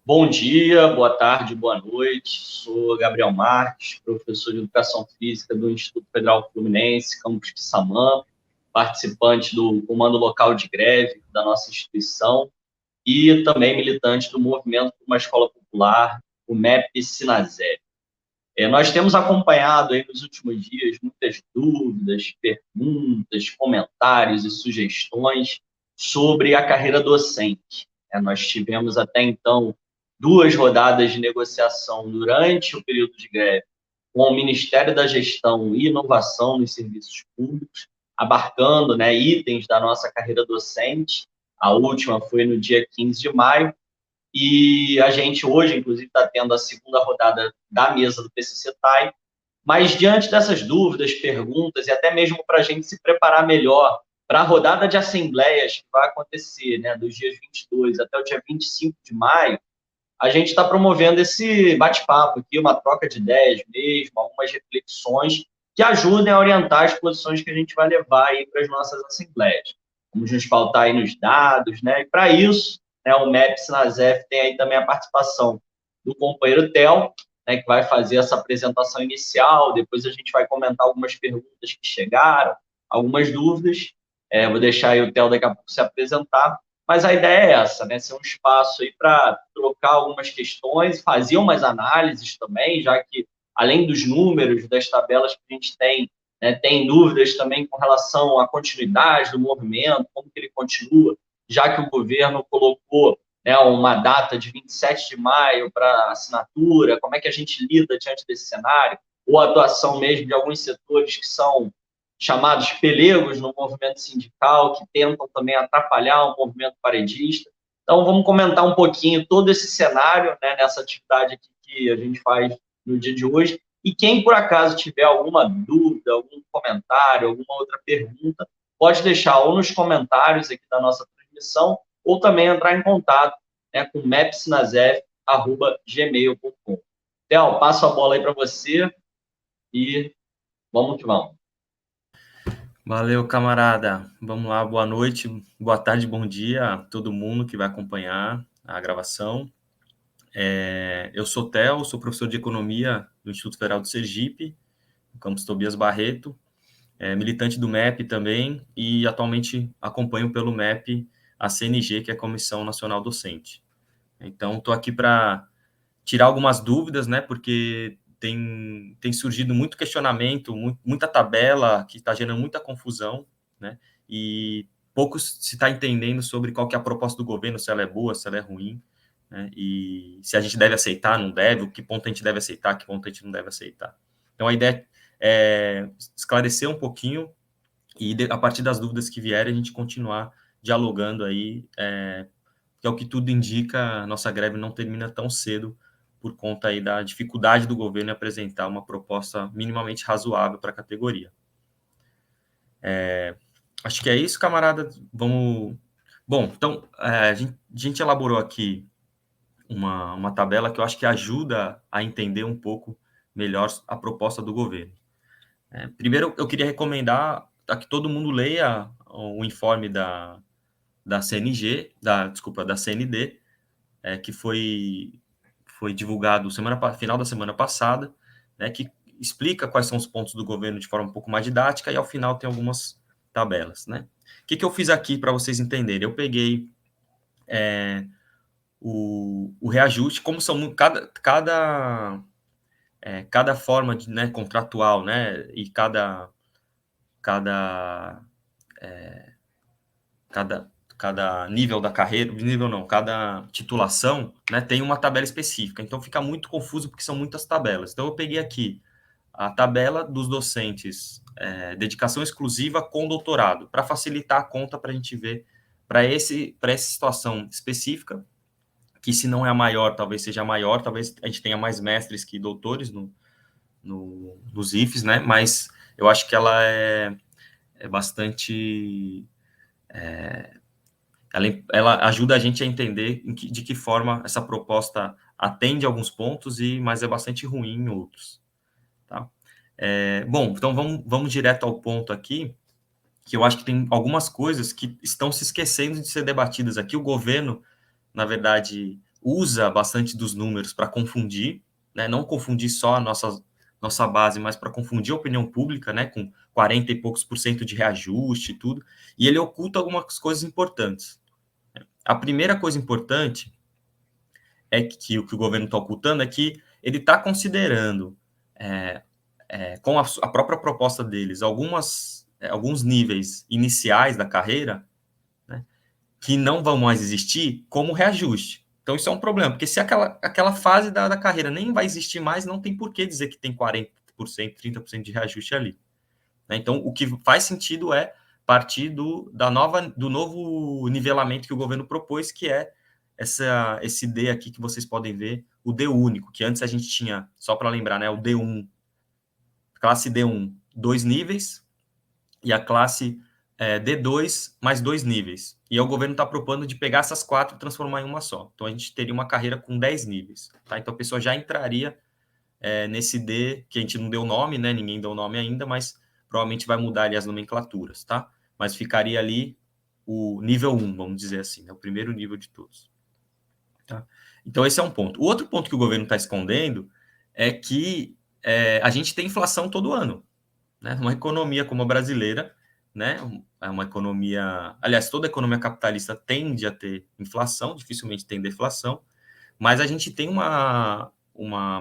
Bom dia, boa tarde, boa noite. Sou Gabriel Marques, professor de Educação Física do Instituto Federal Fluminense, campus Quissamã, participante do Comando Local de Greve da nossa instituição e também militante do Movimento por uma Escola Popular, o MEP Sinazé. Nós temos acompanhado aí nos últimos dias muitas dúvidas, perguntas, comentários e sugestões sobre a carreira docente. Nós tivemos até então duas rodadas de negociação durante o período de greve com o Ministério da Gestão e Inovação nos Serviços Públicos, abarcando, né, itens da nossa carreira docente. A última foi no dia 15 de maio, e a gente hoje, inclusive, está tendo a segunda rodada da mesa do PCC-TAI, mas diante dessas dúvidas, perguntas, e até mesmo para a gente se preparar melhor para a rodada de assembleias que vai acontecer, né, dos dias 22 até o dia 25 de maio, a gente está promovendo esse bate-papo aqui, uma troca de ideias mesmo, algumas reflexões que ajudem a orientar as posições que a gente vai levar aí para as nossas assembleias. Vamos nos pautar aí nos dados, né? E para isso, né, o MEP Sinazef tem aí também a participação do companheiro Theo, né, que vai fazer essa apresentação inicial, depois a gente vai comentar algumas perguntas que chegaram, algumas dúvidas. Vou deixar aí o Theo daqui a pouco se apresentar, mas a ideia é essa, né? Ser um espaço aí para trocar algumas questões, fazer umas análises também, já que, além dos números, das tabelas que a gente tem, né, tem dúvidas também com relação à continuidade do movimento, como que ele continua, já que o governo colocou, né, uma data de 27 de maio para assinatura, como é que a gente lida diante desse cenário, ou a atuação mesmo de alguns setores que são chamados pelegos no movimento sindical, que tentam também atrapalhar o movimento paredista. Então, vamos comentar um pouquinho todo esse cenário, né, nessa atividade aqui que a gente faz no dia de hoje. E quem, por acaso, tiver alguma dúvida, algum comentário, alguma outra pergunta, pode deixar ou nos comentários aqui da nossa transmissão, ou também entrar em contato, né, com mepsinazef@gmail.com. Theo, passo a bola aí para você e vamos que vamos. Valeu, camarada. Vamos lá, boa noite, boa tarde, bom dia a todo mundo que vai acompanhar a gravação. Eu sou Theo, sou professor de Economia do Instituto Federal do Sergipe, no campus Tobias Barreto, militante do MEP também, e atualmente acompanho pelo MEP a CNG, que é a Comissão Nacional Docente. Então, estou aqui para tirar algumas dúvidas, né, porque tem surgido muito questionamento, muita tabela que está gerando muita confusão, né, e pouco se está entendendo sobre qual que é a proposta do governo, se ela é boa, se ela é ruim, né, e se a gente deve aceitar, não deve, o que ponto a gente deve aceitar, que ponto a gente não deve aceitar. Então, a ideia é esclarecer um pouquinho e, a partir das dúvidas que vierem, a gente continuar dialogando aí, que é o que tudo indica, a nossa greve não termina tão cedo por conta aí da dificuldade do governo em apresentar uma proposta minimamente razoável para a categoria. Acho que é isso, camarada. Vamos... Bom, então, a gente elaborou aqui uma tabela que eu acho que ajuda a entender um pouco melhor a proposta do governo. Primeiro, eu queria recomendar a que todo mundo leia o informe da CNG, desculpa, da CND, que foi divulgado final da semana passada, né, que explica quais são os pontos do governo de forma um pouco mais didática, e ao final tem algumas tabelas, né? O que eu fiz aqui para vocês entenderem? Eu peguei o reajuste, como são cada forma de, né, contratual, né, e cada, cada nível da carreira, nível não, cada titulação, né, tem uma tabela específica. Então fica muito confuso porque são muitas tabelas. Então eu peguei aqui a tabela dos docentes, dedicação exclusiva com doutorado, para facilitar a conta para a gente ver para essa situação específica, que se não é a maior, talvez seja a maior, talvez a gente tenha mais mestres que doutores nos IFES, né? Mas eu acho que ela é bastante... ela ajuda a gente a entender de que forma essa proposta atende alguns pontos, mas é bastante ruim em outros. Tá? Bom, então vamos direto ao ponto aqui, que eu acho que tem algumas coisas que estão se esquecendo de ser debatidas aqui. O governo, na verdade, usa bastante dos números para confundir, né? Não confundir só a nossa base, mas para confundir a opinião pública, né? Com 40 e poucos por cento de reajuste e tudo. E ele oculta algumas coisas importantes. A primeira coisa importante é que o governo está ocultando é que ele está considerando, com a própria proposta deles, alguns níveis iniciais da carreira, né, que não vão mais existir como reajuste. Então, isso é um problema, porque se aquela fase da carreira nem vai existir mais, não tem por que dizer que tem 40%, 30% de reajuste ali. Né? Então, o que faz sentido é partir do novo nivelamento que o governo propôs, que é esse D aqui que vocês podem ver, o D único, que antes a gente tinha, só para lembrar, né, o D1, classe D1, 2 níveis, e a classe D2 mais 2 níveis. E o governo está propondo de pegar essas 4 e transformar em uma só. Então, a gente teria uma carreira com 10 níveis. Tá? Então, a pessoa já entraria nesse D, que a gente não deu nome, né? Ninguém deu nome ainda, mas provavelmente vai mudar ali as nomenclaturas, tá? Mas ficaria ali o nível 1, vamos dizer assim, né? O primeiro nível de todos. Tá? Então, esse é um ponto. O outro ponto que o governo está escondendo é que a gente tem inflação todo ano. Né? Uma economia como a brasileira, né? É uma economia... Aliás, toda economia capitalista tende a ter inflação, dificilmente tem deflação, mas a gente tem uma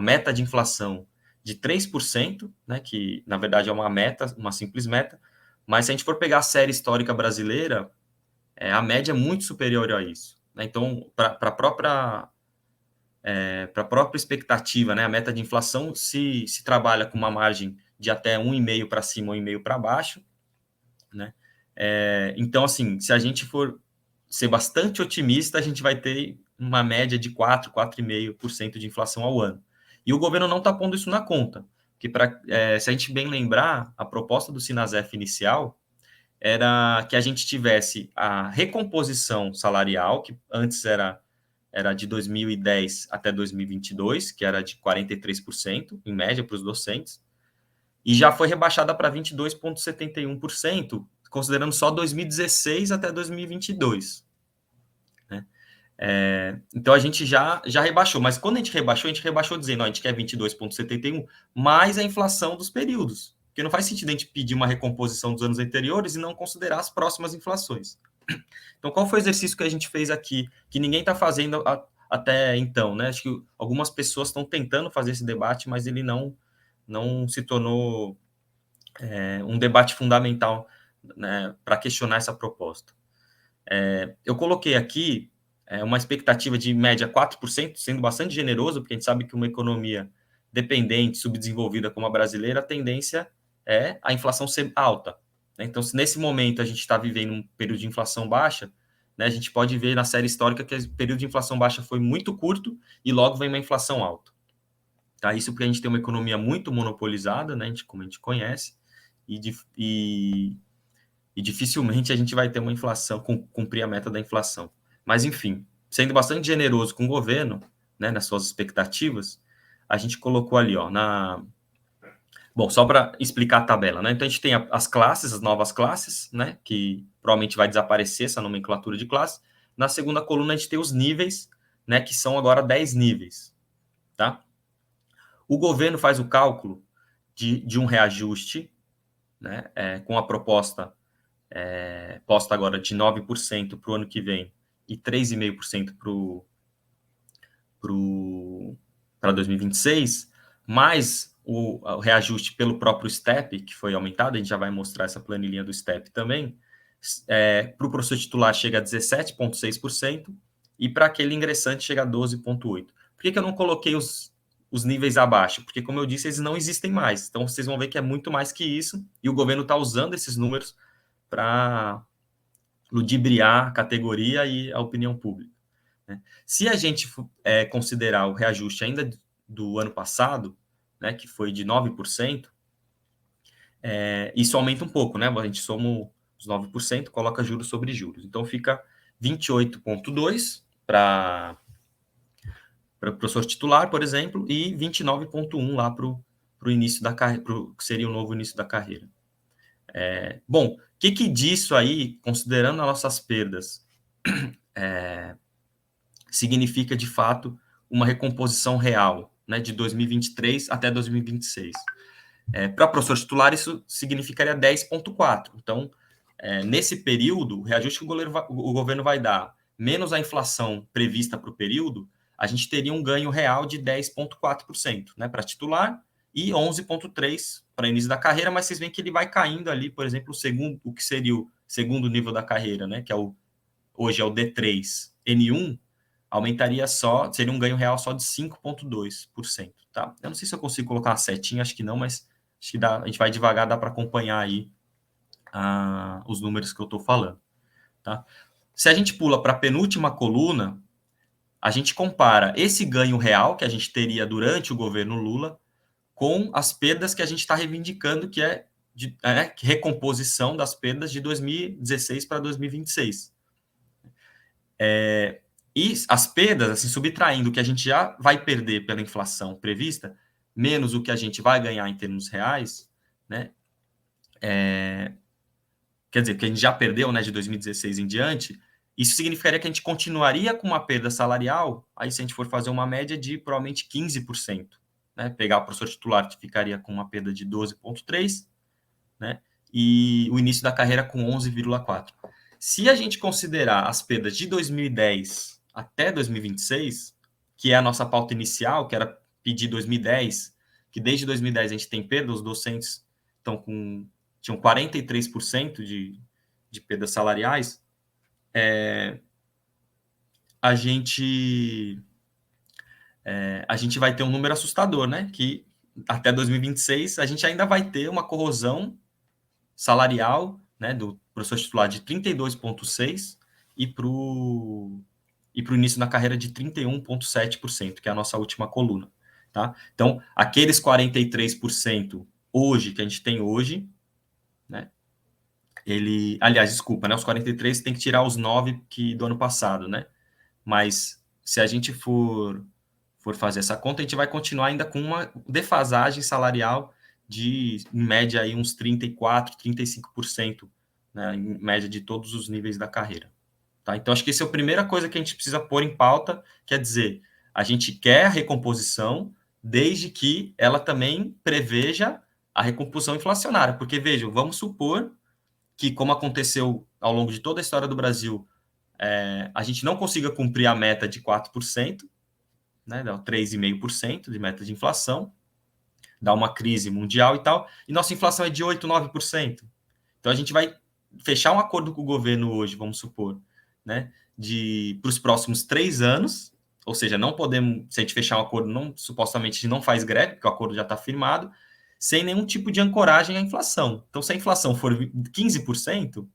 meta de inflação de 3%, né, que na verdade é uma meta, uma simples meta, mas se a gente for pegar a série histórica brasileira, a média é muito superior a isso. Né? Então, para a própria expectativa, né, a meta de inflação se trabalha com uma margem de até 1,5 para cima, 1,5 para baixo. Né? Então, assim, se a gente for ser bastante otimista, a gente vai ter uma média de 4,5% de inflação ao ano. E o governo não está pondo isso na conta, porque se a gente bem lembrar, a proposta do Sinasef inicial era que a gente tivesse a recomposição salarial, que antes era de 2010 até 2022, que era de 43%, em média, para os docentes, e já foi rebaixada para 22,71%, considerando só 2016 até 2022. Né? Então, a gente já rebaixou, mas quando a gente rebaixou dizendo, a gente quer 22,71, mais a inflação dos períodos, porque não faz sentido a gente pedir uma recomposição dos anos anteriores e não considerar as próximas inflações. Então, qual foi o exercício que a gente fez aqui, que ninguém está fazendo até então? Né? Acho que algumas pessoas estão tentando fazer esse debate, mas ele não se tornou um debate fundamental, né, para questionar essa proposta. Eu coloquei aqui uma expectativa de média 4%, sendo bastante generoso, porque a gente sabe que uma economia dependente, subdesenvolvida como a brasileira, a tendência é a inflação ser alta. Né? Então, se nesse momento a gente está vivendo um período de inflação baixa, né, a gente pode ver na série histórica que o período de inflação baixa foi muito curto e logo vem uma inflação alta. Tá? Isso porque a gente tem uma economia muito monopolizada, né, como a gente conhece, e dificilmente a gente vai ter uma inflação, cumprir a meta da inflação. Mas, enfim, sendo bastante generoso com o governo, né, nas suas expectativas, a gente colocou ali, ó, Bom, só para explicar a tabela, né? Então, a gente tem as classes, as novas classes, né, que provavelmente vai desaparecer essa nomenclatura de classe. Na segunda coluna, a gente tem os níveis, né, que são agora 10 níveis, tá? O governo faz o cálculo de um reajuste, né, com a proposta posta agora de 9% para o ano que vem e 3,5% para 2026, mais o reajuste pelo próprio STEP, que foi aumentado, a gente já vai mostrar essa planilhinha do STEP também, para o professor titular chega a 17,6% e para aquele ingressante chega a 12,8%. Por que eu não coloquei os níveis abaixo? Porque, como eu disse, eles não existem mais. Então, vocês vão ver que é muito mais que isso, e o governo está usando esses números para ludibriar a categoria e a opinião pública. Né? Se a gente considerar o reajuste ainda do ano passado, né, que foi de 9%, isso aumenta um pouco, né? A gente soma os 9%, coloca juros sobre juros. Então, fica 28,2% para o professor titular, por exemplo, e 29,1% lá para o início da carreira, que seria o novo início da carreira. Bom, o que disso aí, considerando as nossas perdas, significa, de fato, uma recomposição real, né, de 2023 até 2026. Para professor titular, isso significaria 10,4. Então, nesse período, o reajuste que o governo vai dar, menos a inflação prevista para o período, a gente teria um ganho real de 10,4%, né, para titular e 11,3% para início da carreira, mas vocês veem que ele vai caindo ali, por exemplo, o que seria o segundo nível da carreira, né, que hoje é o D3, N1, aumentaria seria um ganho real só de 5,2%, tá? Eu não sei se eu consigo colocar uma setinha, acho que não, mas acho que dá, a gente vai devagar, dá para acompanhar aí os números que eu estou falando, tá? Se a gente pula para a penúltima coluna, a gente compara esse ganho real que a gente teria durante o governo Lula com as perdas que a gente está reivindicando, que é recomposição das perdas de 2016 para 2026. E as perdas, assim, subtraindo o que a gente já vai perder pela inflação prevista, menos o que a gente vai ganhar em termos reais, né? Quer dizer, que a gente já perdeu, né, de 2016 em diante, isso significaria que a gente continuaria com uma perda salarial, aí se a gente for fazer uma média de provavelmente 15%, né? Pegar o professor titular, que ficaria com uma perda de 12,3%, né? E o início da carreira com 11,4%. Se a gente considerar as perdas de 2010 até 2026, que é a nossa pauta inicial, que era pedir 2010, que desde 2010 a gente tem perda, os docentes tinham 43% de perdas salariais, a gente vai ter um número assustador, né? Que até 2026 a gente ainda vai ter uma corrosão salarial, né, do professor titular de 32,6% e para o início da carreira de 31,7%, que é a nossa última coluna. Tá? Então, aqueles 43% hoje, que a gente tem hoje, né, aliás, desculpa, né, os 43% tem que tirar os 9% do ano passado, né? Mas se a gente for fazer essa conta, a gente vai continuar ainda com uma defasagem salarial de, em média, aí, uns 34%, 35%, né, em média de todos os níveis da carreira. Tá? Então, acho que essa é a primeira coisa que a gente precisa pôr em pauta, quer dizer, a gente quer a recomposição, desde que ela também preveja a recomposição inflacionária, porque, vejam, vamos supor que, como aconteceu ao longo de toda a história do Brasil, a gente não consiga cumprir a meta de 4%, né, dá 3,5% de meta de inflação, dá uma crise mundial e tal, e nossa inflação é de 8%, 9%. Então a gente vai fechar um acordo com o governo hoje, vamos supor, né, para os próximos 3 anos, ou seja, não podemos, se a gente fechar um acordo, supostamente a gente não faz greve, porque o acordo já está firmado, sem nenhum tipo de ancoragem à inflação. Então, se a inflação for 15%,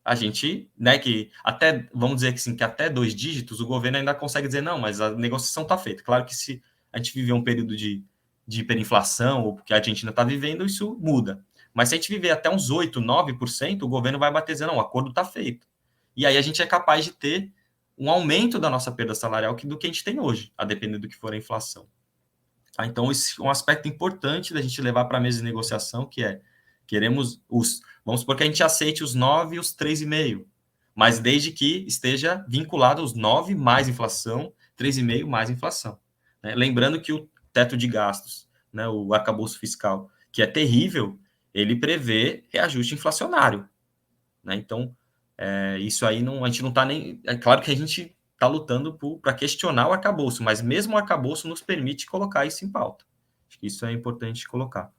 a gente, né, que até, vamos dizer que sim, que até 2 dígitos, o governo ainda consegue dizer, não, mas a negociação está feita. Claro que se a gente viver um período de hiperinflação, ou que a Argentina está vivendo, isso muda. Mas se a gente viver até uns 8%, 9%, o governo vai bater dizendo, não, o acordo está feito. E aí a gente é capaz de ter um aumento da nossa perda salarial do que a gente tem hoje, a depender do que for a inflação. Tá? Então, esse é um aspecto importante da gente levar para a mesa de negociação, que é, vamos supor que a gente aceite os 9 e os 3,5, mas desde que esteja vinculado aos 9 mais inflação, 3,5 mais inflação. Né? Lembrando que o teto de gastos, né, o arcabouço fiscal, que é terrível, ele prevê reajuste inflacionário. Né? Então, isso aí a gente não está nem... É claro que a gente está lutando para questionar o arcabouço, mas mesmo o arcabouço nos permite colocar isso em pauta. Acho que isso é importante colocar.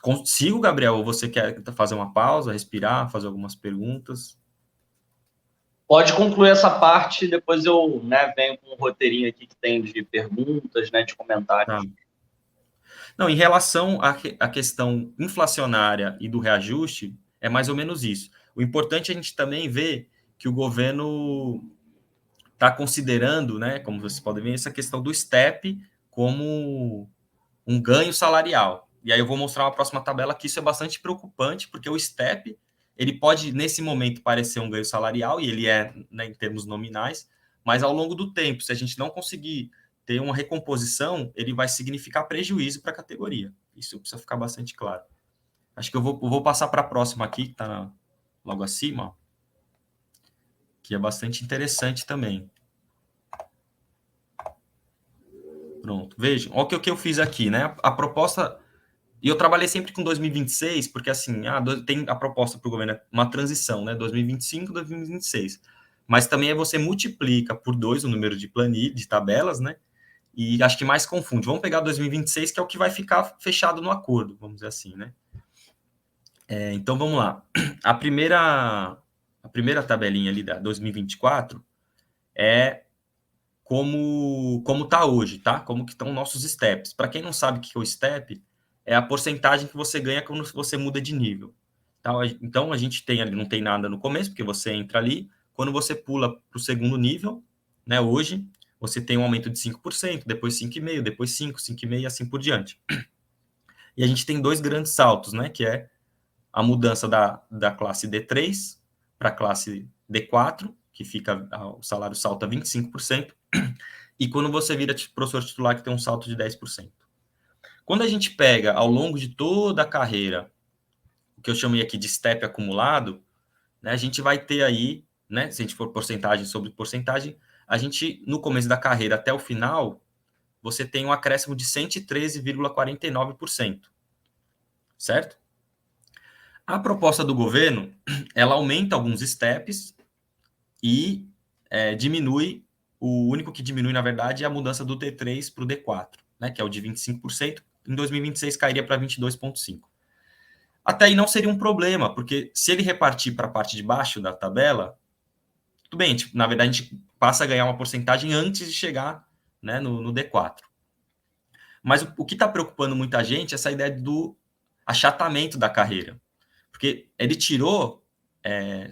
Consigo, Gabriel, ou você quer fazer uma pausa, respirar, fazer algumas perguntas? Pode concluir essa parte, depois eu, né, venho com um roteirinho aqui que tem de perguntas, né, de comentários. Tá. Não, em relação à questão inflacionária e do reajuste, é mais ou menos isso. O importante é a gente também ver que o governo está considerando, né, como vocês podem ver, essa questão do STEP como um ganho salarial. E aí eu vou mostrar uma próxima tabela que isso é bastante preocupante, porque o STEP, ele pode, nesse momento, parecer um ganho salarial, e ele é, né, em termos nominais, mas ao longo do tempo, se a gente não conseguir ter uma recomposição, ele vai significar prejuízo para a categoria. Isso precisa ficar bastante claro. Acho que eu vou passar para a próxima aqui, que está logo acima, ó, que é bastante interessante também. Pronto, vejam, olha o que eu fiz aqui, né? A proposta, e eu trabalhei sempre com 2026, porque assim, tem a proposta para o governo, uma transição, né? 2025, 2026. Mas também você multiplica por 2 o número de planilhas, de tabelas, né? E acho que mais confunde. Vamos pegar 2026, que é o que vai ficar fechado no acordo, vamos dizer assim, né? Então, vamos lá. A primeira tabelinha ali da 2024 é como está hoje, tá? Como que estão nossos steps. Para quem não sabe o que é o step, é a porcentagem que você ganha quando você muda de nível. Tá? Então, a gente tem ali, não tem nada no começo, porque você entra ali. Quando você pula para o segundo nível, né, hoje, você tem um aumento de 5%, depois 5,5%, depois 5%, 5,5% e assim por diante. E a gente tem 2 grandes saltos, né, que é a mudança da classe D3 para a classe D4, que fica, o salário salta 25%, e quando você vira professor titular, que tem um salto de 10%. Quando a gente pega, ao longo de toda a carreira, o que eu chamei aqui de step acumulado, né, a gente vai ter aí, né, se a gente for porcentagem sobre porcentagem, a gente, no começo da carreira até o final, você tem um acréscimo de 113,49%, certo? A proposta do governo, ela aumenta alguns steps e diminui, o único que diminui, na verdade, é a mudança do D3 para o D4, né, que é o de 25%, em 2026 cairia para 22,5%. Até aí não seria um problema, porque se ele repartir para a parte de baixo da tabela, tudo bem, na verdade a gente passa a ganhar uma porcentagem antes de chegar, né, no D4. Mas o que está preocupando muita gente é essa ideia do achatamento da carreira. Porque ele tirou,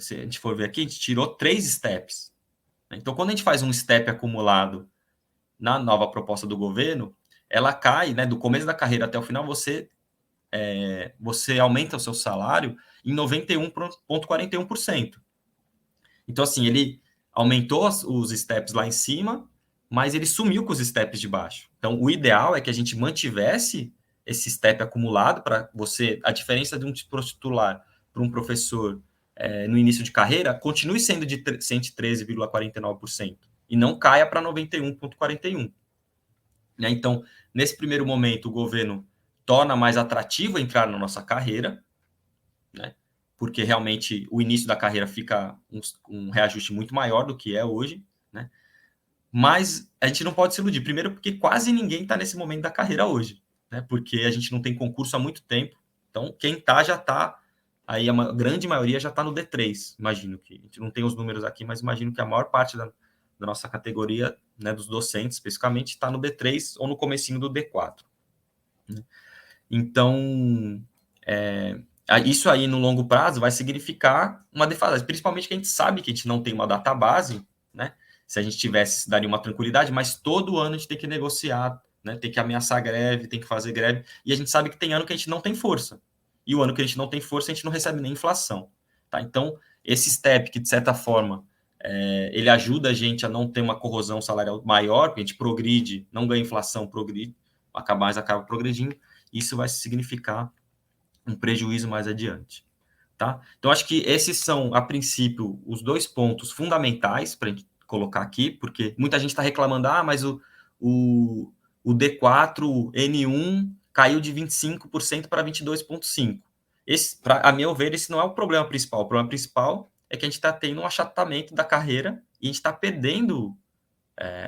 se a gente for ver aqui, a gente tirou 3 steps. Então, quando a gente faz um step acumulado na nova proposta do governo, ela cai, né, do começo da carreira até o final, você aumenta o seu salário em 91,41%. Então, assim, ele aumentou os steps lá em cima, mas ele sumiu com os steps de baixo. Então, o ideal é que a gente mantivesse esse step acumulado para você, a diferença de um titular para um professor no início de carreira, continue sendo de 113,49% e não caia para 91,41%. Né? Então, nesse primeiro momento, o governo torna mais atrativo entrar na nossa carreira, né? Porque realmente o início da carreira fica um reajuste muito maior do que é hoje, né? Mas a gente não pode se iludir. Primeiro, porque quase ninguém está nesse momento da carreira hoje, né? Porque a gente não tem concurso há muito tempo. Então, quem está já está. Aí a grande maioria já está no D3. Imagino que. A gente não tem os números aqui, mas imagino que a maior parte da nossa categoria, né, dos docentes, especificamente, está no D3 ou no comecinho do D4. Né? Então, isso aí no longo prazo vai significar uma defasagem, principalmente que a gente sabe que a gente não tem uma database, né? Se a gente tivesse, daria uma tranquilidade, mas todo ano a gente tem que negociar, né? Tem que ameaçar greve, tem que fazer greve, e a gente sabe que tem ano que a gente não tem força. E o ano que a gente não tem força, a gente não recebe nem inflação. Tá? Então, esse step que, de certa forma, ele ajuda a gente a não ter uma corrosão salarial maior, porque a gente progride, não ganha inflação, progride, acaba progredindo, isso vai significar um prejuízo mais adiante. Tá? Então, acho que esses são, a princípio, os 2 pontos fundamentais para a gente colocar aqui, porque muita gente está reclamando, mas o D4N1 caiu de 25% para 22,5%. A meu ver, esse não é o problema principal. O problema principal é que a gente está tendo um achatamento da carreira e a gente está perdendo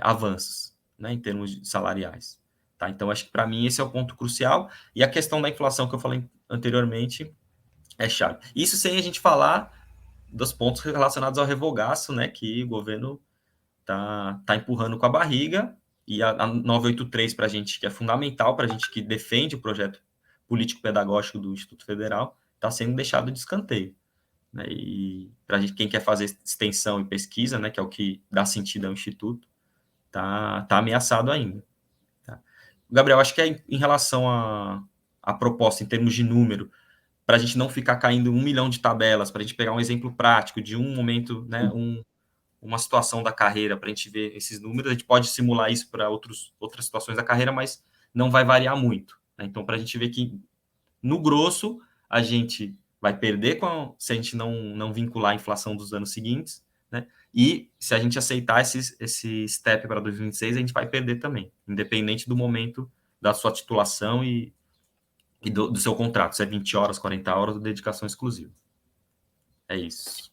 avanços, né, em termos salariais. Tá? Então, acho que para mim esse é o ponto crucial. E a questão da inflação que eu falei anteriormente é chave. Isso sem a gente falar dos pontos relacionados ao revogaço, né, que o governo tá empurrando com a barriga, e a 983 para a gente, que é fundamental para a gente que defende o projeto político-pedagógico do Instituto Federal, está sendo deixado de escanteio. Né, e para a gente, quem quer fazer extensão e pesquisa, né, que é o que dá sentido ao Instituto, tá ameaçado ainda. Tá? Gabriel, acho que em relação à proposta, em termos de número, para a gente não ficar caindo 1 milhão de tabelas, para a gente pegar um exemplo prático de um momento, né, uma situação da carreira, para a gente ver esses números, a gente pode simular isso para outras situações da carreira, mas não vai variar muito. Né? Então, para a gente ver que, no grosso, a gente vai perder se a gente não vincular a inflação dos anos seguintes, né? E se a gente aceitar esse step para 2026, a gente vai perder também, independente do momento da sua titulação e do seu contrato, se é 20 horas, 40 horas ou dedicação exclusiva. É isso.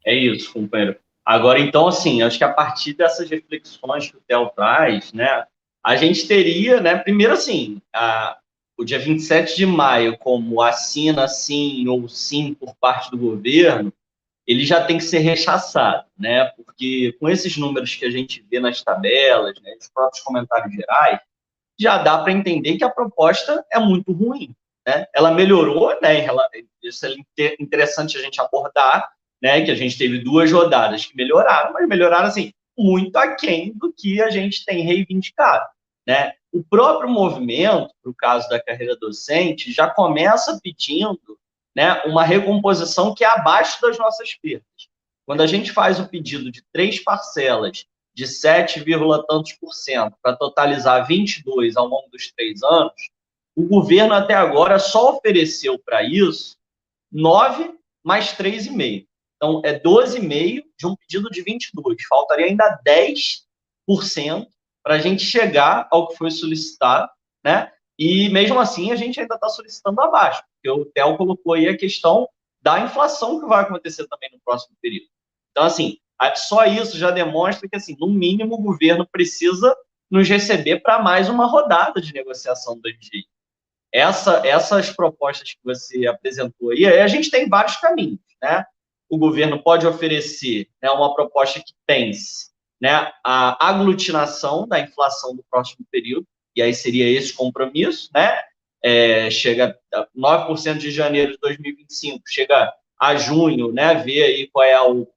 É isso, companheiro. Agora, então, assim, acho que a partir dessas reflexões que o Theo traz, né, a gente teria, né, primeiro, assim, o dia 27 de maio, como assina sim ou sim por parte do governo, ele já tem que ser rechaçado, né, porque com esses números que a gente vê nas tabelas, né, os próprios comentários gerais, já dá para entender que a proposta é muito ruim, né? Ela melhorou, né? Isso é interessante a gente abordar, né? Que a gente teve 2 rodadas que melhoraram, mas melhoraram assim muito aquém do que a gente tem reivindicado, né? O próprio movimento, para o caso da carreira docente, já começa pedindo, né, uma recomposição que é abaixo das nossas perdas. Quando a gente faz o pedido de 3 parcelas de 7, tantos por cento para totalizar 22 ao longo dos 3 anos, o governo até agora só ofereceu para isso 9 mais 3,5. Então, é 12,5 de um pedido de 22. Faltaria ainda 10% para a gente chegar ao que foi solicitado, né? E mesmo assim, a gente ainda está solicitando abaixo, porque o Theo colocou aí a questão da inflação que vai acontecer também no próximo período. Então, assim, só isso já demonstra que, assim, no mínimo, o governo precisa nos receber para mais uma rodada de negociação do MGI. Essas propostas que você apresentou aí, a gente tem vários caminhos, né? O governo pode oferecer, né, uma proposta que pense, né, a aglutinação da inflação do próximo período, e aí seria esse compromisso, né? Chega a 9% de janeiro de 2025, chega a junho, né? Ver aí qual é o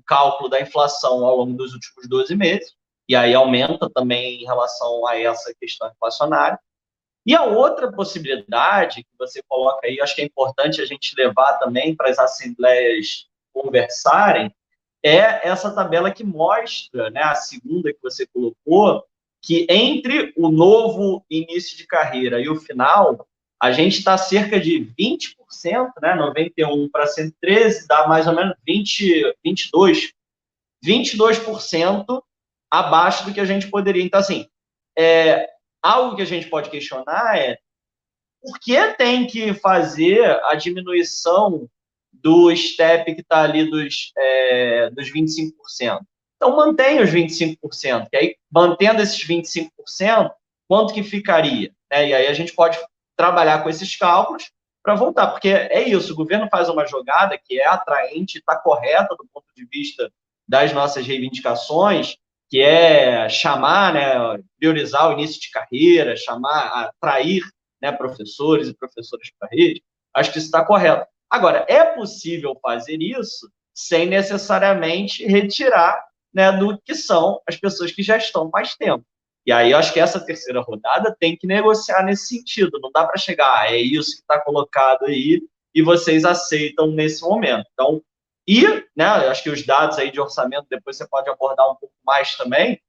cálculo da inflação ao longo dos últimos 12 meses, e aí aumenta também em relação a essa questão inflacionária. E a outra possibilidade que você coloca aí, acho que é importante a gente levar também para as assembleias conversarem, é essa tabela que mostra, né, a segunda que você colocou, que entre o novo início de carreira e o final, a gente está cerca de 20%, né, 91 para 113, dá mais ou menos 22% abaixo do que a gente poderia. Então, assim, algo que a gente pode questionar é por que tem que fazer a diminuição do step que está ali dos 25%. Então, mantém os 25%, que aí, mantendo esses 25%, quanto que ficaria? E aí a gente pode trabalhar com esses cálculos para voltar, porque é isso, o governo faz uma jogada que é atraente, está correta do ponto de vista das nossas reivindicações, que é chamar, né, priorizar o início de carreira, atrair, né, professores e professoras para a rede. Acho que isso está correto. Agora, é possível fazer isso sem necessariamente retirar, né, do que são as pessoas que já estão mais tempo. E aí, eu acho que essa terceira rodada tem que negociar nesse sentido. Não dá para chegar, é isso que está colocado aí e vocês aceitam nesse momento. Então, né, acho que os dados aí de orçamento, depois você pode abordar um pouco mais também,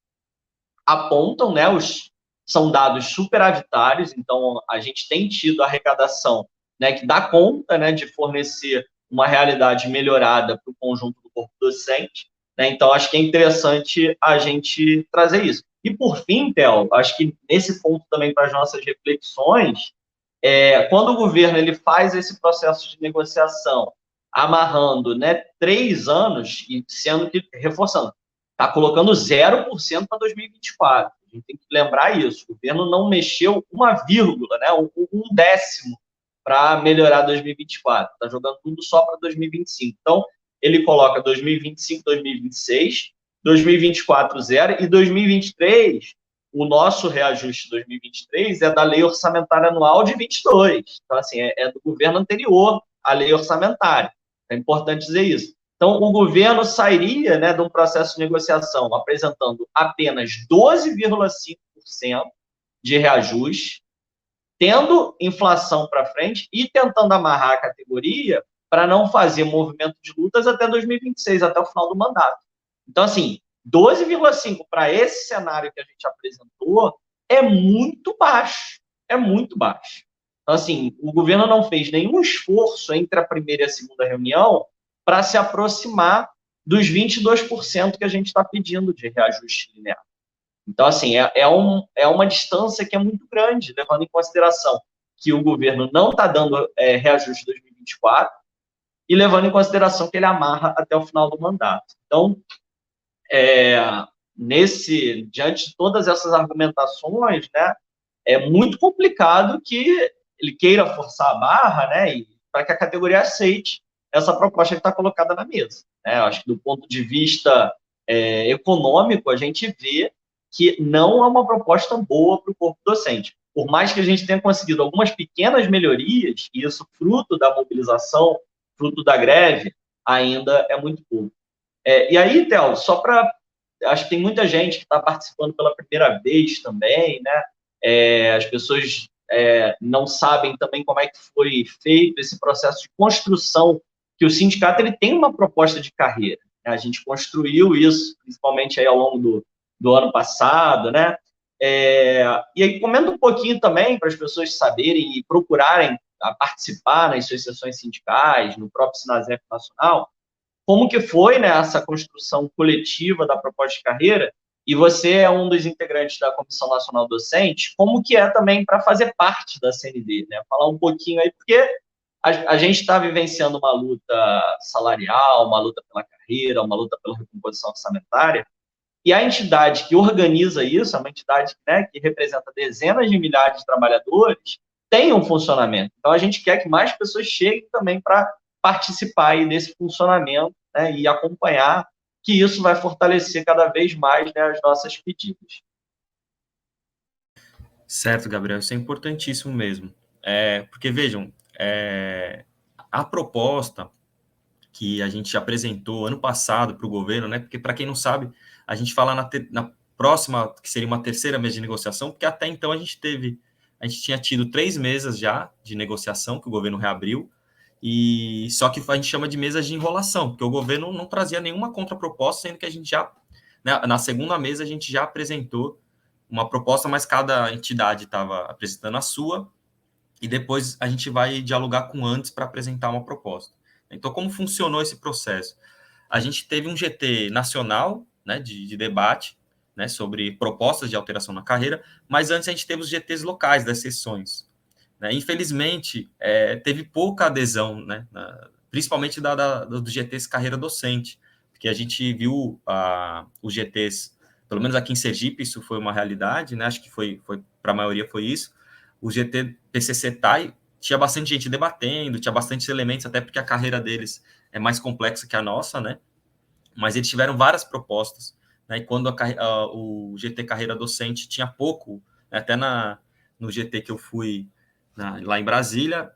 apontam, né, são dados superavitários, então a gente tem tido arrecadação, né, que dá conta, né, de fornecer uma realidade melhorada para o conjunto do corpo docente, né, então acho que é interessante a gente trazer isso. E por fim, Theo, acho que nesse ponto também para as nossas reflexões, quando o governo ele faz esse processo de negociação, amarrando, né, 3 anos, e sendo que, reforçando, está colocando 0% para 2024. A gente tem que lembrar isso. O governo não mexeu uma vírgula, né, um décimo para melhorar 2024. Está jogando tudo só para 2025. Então, ele coloca 2025, 2026, 2024, 0, e 2023, o nosso reajuste de 2023 é da lei orçamentária anual de 22. Então, assim, é do governo anterior à lei orçamentária. É importante dizer isso. Então, o governo sairia, né, de um processo de negociação apresentando apenas 12,5% de reajuste, tendo inflação para frente e tentando amarrar a categoria para não fazer movimento de lutas até 2026, até o final do mandato. Então, assim, 12,5% para esse cenário que a gente apresentou é muito baixo. É muito baixo. Então, assim, o governo não fez nenhum esforço entre a primeira e a segunda reunião para se aproximar dos 22% que a gente está pedindo de reajuste linear. Então, assim, é uma distância que é muito grande, levando em consideração que o governo não está dando reajuste 2024 e levando em consideração que ele amarra até o final do mandato. Então, é, diante de todas essas argumentações, né, é muito complicado que ele queira forçar a barra, né, para que a categoria aceite essa proposta que está colocada na mesa. Né? Eu acho que do ponto de vista econômico, a gente vê que não é uma proposta boa para o corpo docente. Por mais que a gente tenha conseguido algumas pequenas melhorias, e isso fruto da mobilização, fruto da greve, ainda é muito pouco. E aí, Theo, só para... Acho que tem muita gente que está participando pela primeira vez também, né? As pessoas não sabem também como é que foi feito esse processo de construção, que o sindicato ele tem uma proposta de carreira. Né? A gente construiu isso, principalmente aí ao longo do ano passado, né? E aí comenta um pouquinho também para as pessoas saberem e procurarem participar nas suas sessões sindicais, no próprio Sinasef Nacional, como que foi, né, essa construção coletiva da proposta de carreira, e você é um dos integrantes da Comissão Nacional Docente, como que é também para fazer parte da CND, né? Falar um pouquinho aí, porque a gente está vivenciando uma luta salarial, uma luta pela carreira, uma luta pela recomposição orçamentária, e a entidade que organiza isso, é uma entidade, né, que representa dezenas de milhares de trabalhadores, tem um funcionamento. Então, a gente quer que mais pessoas cheguem também para participar aí desse funcionamento, né, e acompanhar, que isso vai fortalecer cada vez mais, né, as nossas pedidas. Certo, Gabriel, isso é importantíssimo mesmo. Porque, vejam, a proposta que a gente apresentou ano passado para o governo, né? Porque, para quem não sabe, a gente fala na próxima, que seria uma terceira mesa de negociação, porque até então a gente tinha tido 3 mesas já de negociação, que o governo reabriu, e só que a gente chama de mesas de enrolação, porque o governo não trazia nenhuma contraproposta, sendo que a gente já, né, na segunda mesa, a gente já apresentou uma proposta, mas cada entidade estava apresentando a sua, e depois a gente vai dialogar com antes para apresentar uma proposta. Então, como funcionou esse processo? A gente teve um GT nacional, né, de debate, né, sobre propostas de alteração na carreira, mas antes a gente teve os GTs locais das sessões. Né? Infelizmente, teve pouca adesão, né, principalmente dos GTs carreira docente, porque a gente viu os GTs, pelo menos aqui em Sergipe, isso foi uma realidade, né? Acho que foi para a maioria foi isso. O GT PCC TAI tinha bastante gente debatendo, tinha bastante elementos, até porque a carreira deles é mais complexa que a nossa, né? Mas eles tiveram várias propostas, né? E quando o GT Carreira Docente tinha pouco, né? Até no GT que eu fui lá em Brasília,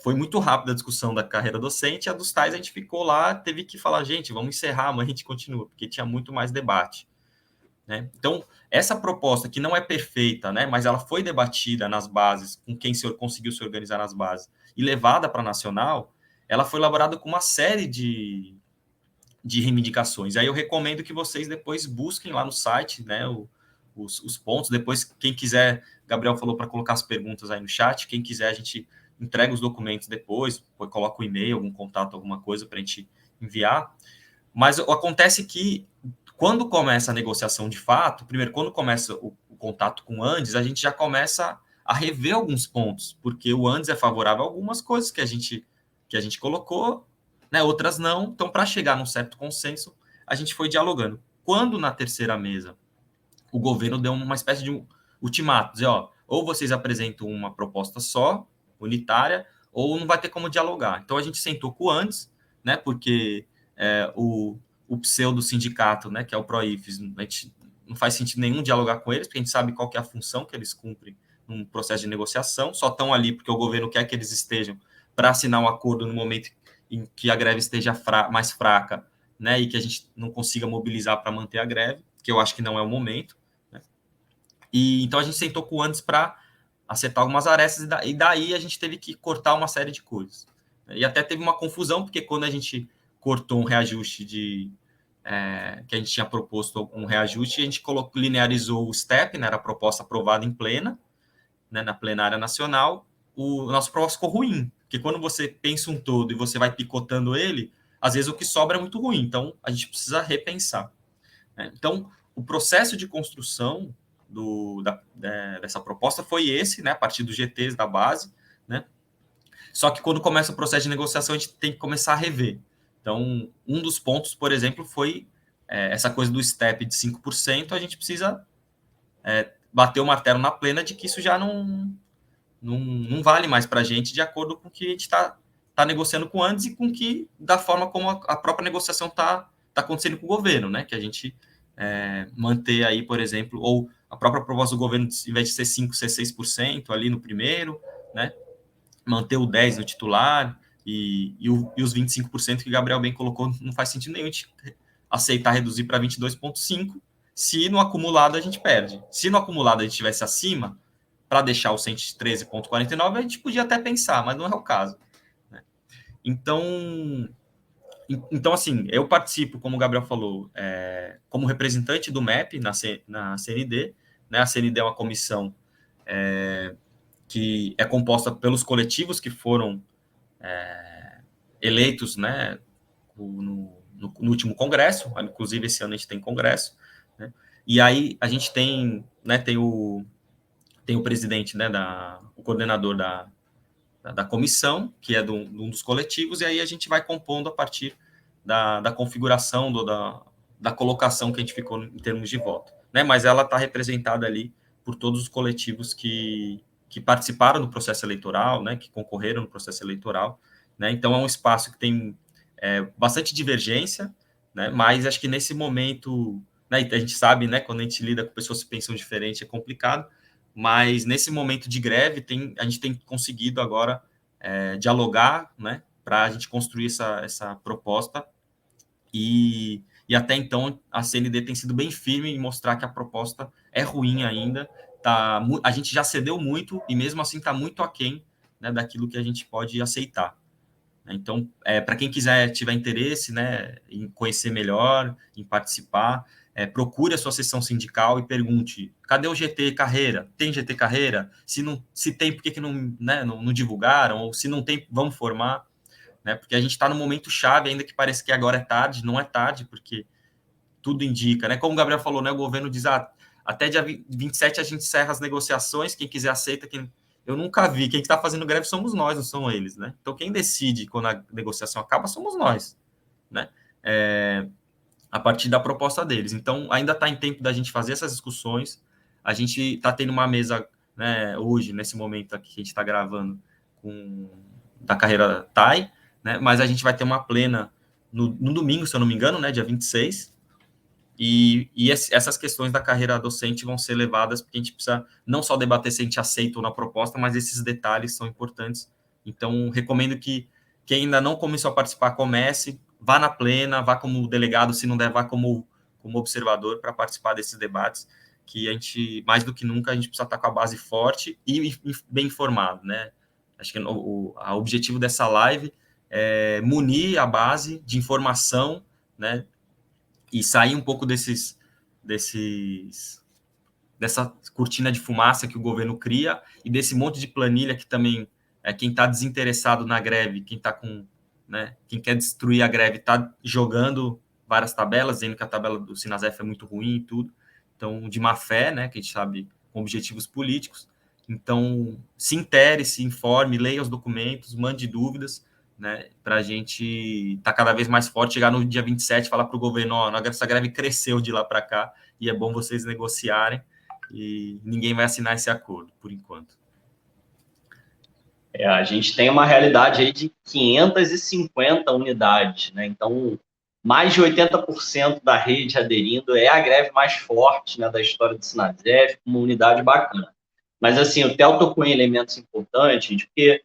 foi muito rápida a discussão da carreira docente, e a dos tais a gente ficou lá, teve que falar, gente, vamos encerrar, mas a gente continua, porque tinha muito mais debate. Né? Então, essa proposta, que não é perfeita, né, mas ela foi debatida nas bases, com quem conseguiu se organizar nas bases, e levada para a nacional, ela foi elaborada com uma série de reivindicações. Aí eu recomendo que vocês depois busquem lá no site, né, os pontos. Depois, quem quiser, Gabriel falou para colocar as perguntas aí no chat. Quem quiser, a gente entrega os documentos depois, coloca o e-mail, algum contato, alguma coisa para a gente enviar. Mas acontece que, quando começa a negociação de fato, primeiro, quando começa o contato com o Andes, a gente já começa a rever alguns pontos, porque o Andes é favorável a algumas coisas que a gente colocou, né, outras não. Então, para chegar num certo consenso, a gente foi dialogando. Quando na terceira mesa o governo deu uma espécie de ultimato, dizer, ou vocês apresentam uma proposta só, unitária, ou não vai ter como dialogar. Então, a gente sentou com o Andes, né, porque o pseudo-sindicato, né, que é o PROIFES, a gente não faz sentido nenhum dialogar com eles, porque a gente sabe qual que é a função que eles cumprem num processo de negociação, só estão ali porque o governo quer que eles estejam para assinar um acordo no momento em que a greve esteja mais fraca, né, e que a gente não consiga mobilizar para manter a greve, que eu acho que não é o momento. Né? E então a gente sentou com o Andes para acertar algumas arestas, e daí a gente teve que cortar uma série de coisas. E até teve uma confusão, porque quando a gente cortou um reajuste que a gente tinha proposto um reajuste, a gente linearizou o STEP, né, era a proposta aprovada em plena, né, na plenária nacional, o nosso proposta ficou ruim, porque quando você pensa um todo e você vai picotando ele, às vezes o que sobra é muito ruim, então a gente precisa repensar, né? Então, o processo de construção dessa proposta foi esse, né, a partir dos GTs da base, né? Só que quando começa o processo de negociação, a gente tem que começar a rever. Então, um dos pontos, por exemplo, foi essa coisa do step de 5%, a gente precisa bater o martelo na plena de que isso já não vale mais para a gente de acordo com o que a gente está negociando com antes e com que, da forma como a própria negociação está acontecendo com o governo, né? Que a gente manter aí, por exemplo, ou a própria proposta do governo, em vez de ser 5%, ser 6% ali no primeiro, né? Manter o 10% no titular e os 25% que o Gabriel bem colocou, não faz sentido nenhum a gente aceitar reduzir para 22,5%, se no acumulado a gente perde. Se no acumulado a gente estivesse acima, para deixar o 113,49, a gente podia até pensar, mas não é o caso, né? Então, assim, eu participo, como o Gabriel falou, como representante do MEP na CND, né? A CND é uma comissão que é composta pelos coletivos que foram eleitos, né, no último congresso, inclusive esse ano a gente tem congresso, né? E aí a gente tem o presidente, né, o coordenador da comissão, que é de um dos coletivos, e aí a gente vai compondo a partir da configuração, da colocação que a gente ficou em termos de voto, né? Mas ela está representada ali por todos os coletivos que participaram do processo eleitoral, né, que concorreram no processo eleitoral, né? Então é um espaço que tem bastante divergência, né? Mas acho que nesse momento, né, a gente sabe, né, quando a gente lida com pessoas que pensam diferente é complicado, mas nesse momento de greve a gente tem conseguido agora dialogar, né, para a gente construir essa proposta e até então a CND tem sido bem firme em mostrar que a proposta é ruim ainda, a gente já cedeu muito e mesmo assim está muito aquém, né, daquilo que a gente pode aceitar. Então, para quem tiver interesse, né, em conhecer melhor, em participar, procure a sua seção sindical e pergunte: cadê o GT Carreira? Tem GT Carreira? Se tem, por que não, né, não divulgaram? Ou se não tem, vamos formar, né? Porque a gente está no momento chave, ainda que pareça que agora é tarde, não é tarde, porque tudo indica, né? Como o Gabriel falou, né, o governo diz: até dia 27 a gente encerra as negociações, quem quiser aceita, eu nunca vi. Quem está fazendo greve somos nós, não são eles, né? Então, quem decide quando a negociação acaba somos nós, né? A partir da proposta deles. Então, ainda está em tempo da gente fazer essas discussões. A gente está tendo uma mesa, né, hoje, nesse momento aqui que a gente está gravando, da carreira TAI, né? Mas a gente vai ter uma plena no domingo, se eu não me engano, né, dia 26. E essas questões da carreira docente vão ser levadas, porque a gente precisa não só debater se a gente aceita ou não a proposta, mas esses detalhes são importantes. Então, recomendo que quem ainda não começou a participar, comece, vá na plena, vá como delegado, se não der, vá como observador para participar desses debates, que a gente, mais do que nunca, a gente precisa estar com a base forte e bem informado, né? Acho que o objetivo dessa live é munir a base de informação, né? E sair um pouco dessa cortina de fumaça que o governo cria e desse monte de planilha que também quem está desinteressado na greve, quem quer destruir a greve está jogando várias tabelas, dizendo que a tabela do Sinasef é muito ruim e tudo. Então, de má fé, né, que a gente sabe, com objetivos políticos. Então, se intere, se informe, leia os documentos, mande dúvidas, né, para a gente estar cada vez mais forte, chegar no dia 27 e falar para o governo: essa greve cresceu de lá para cá e é bom vocês negociarem, e ninguém vai assinar esse acordo, por enquanto. A gente tem uma realidade aí de 550 unidades, né? Então, mais de 80% da rede aderindo, é a greve mais forte, né, da história do Sinasef, uma unidade bacana. Mas, assim, o Theo tocou em elementos importantes, porque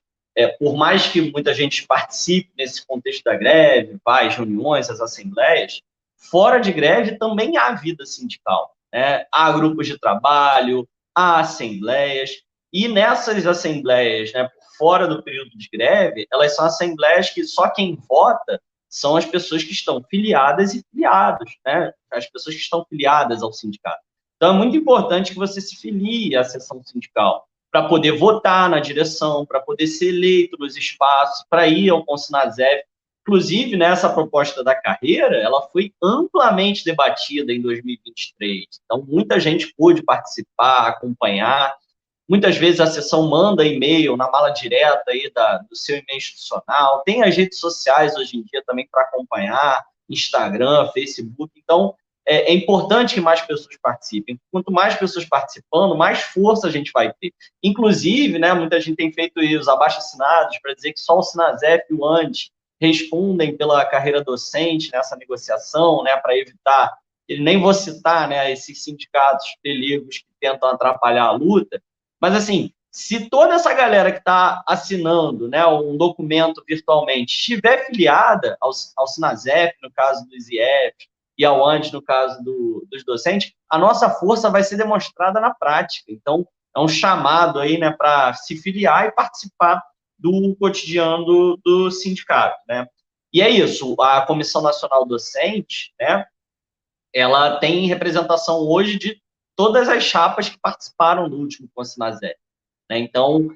por mais que muita gente participe nesse contexto da greve, vá às reuniões, às assembleias, fora de greve também há vida sindical, né? Há grupos de trabalho, há assembleias, e nessas assembleias, né, fora do período de greve, elas são assembleias que só quem vota são as pessoas que estão filiadas e filiados, né? As pessoas que estão filiadas ao sindicato. Então, é muito importante que você se filie à seção sindical para poder votar na direção, para poder ser eleito nos espaços, para ir ao Consinasef. Inclusive, né, essa proposta da carreira, ela foi amplamente debatida em 2023. Então, muita gente pôde participar, acompanhar. Muitas vezes a sessão manda e-mail na mala direta aí do seu e-mail institucional. Tem as redes sociais hoje em dia também para acompanhar, Instagram, Facebook. Então, é importante que mais pessoas participem. Quanto mais pessoas participando, mais força a gente vai ter. Inclusive, né, muita gente tem feito os abaixo-assinados para dizer que só o Sinasef e o ANDES respondem pela carreira docente nessa negociação, né, para evitar, nem vou citar, né, esses sindicatos peligros que tentam atrapalhar a luta, mas, assim, se toda essa galera que está assinando, né, um documento virtualmente estiver filiada ao Sinasef, no caso do ISIEF, e ao ANDES, no caso dos docentes, a nossa força vai ser demonstrada na prática. Então, é um chamado aí, né, para se filiar e participar do cotidiano do sindicato, né? E é isso, a Comissão Nacional Docente, né, ela tem representação hoje de todas as chapas que participaram do último Consinasef, né? Então,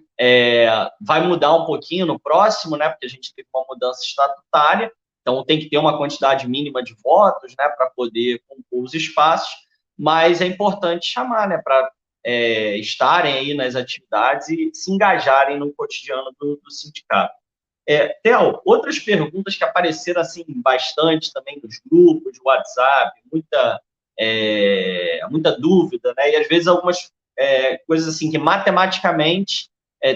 vai mudar um pouquinho no próximo, né, porque a gente teve uma mudança estatutária, então tem que ter uma quantidade mínima de votos, né, para poder compor os espaços, mas é importante chamar, né, para estarem aí nas atividades e se engajarem no cotidiano do sindicato. Theo, outras perguntas que apareceram assim bastante também nos grupos de WhatsApp, muita dúvida, né? E às vezes algumas coisas assim que matematicamente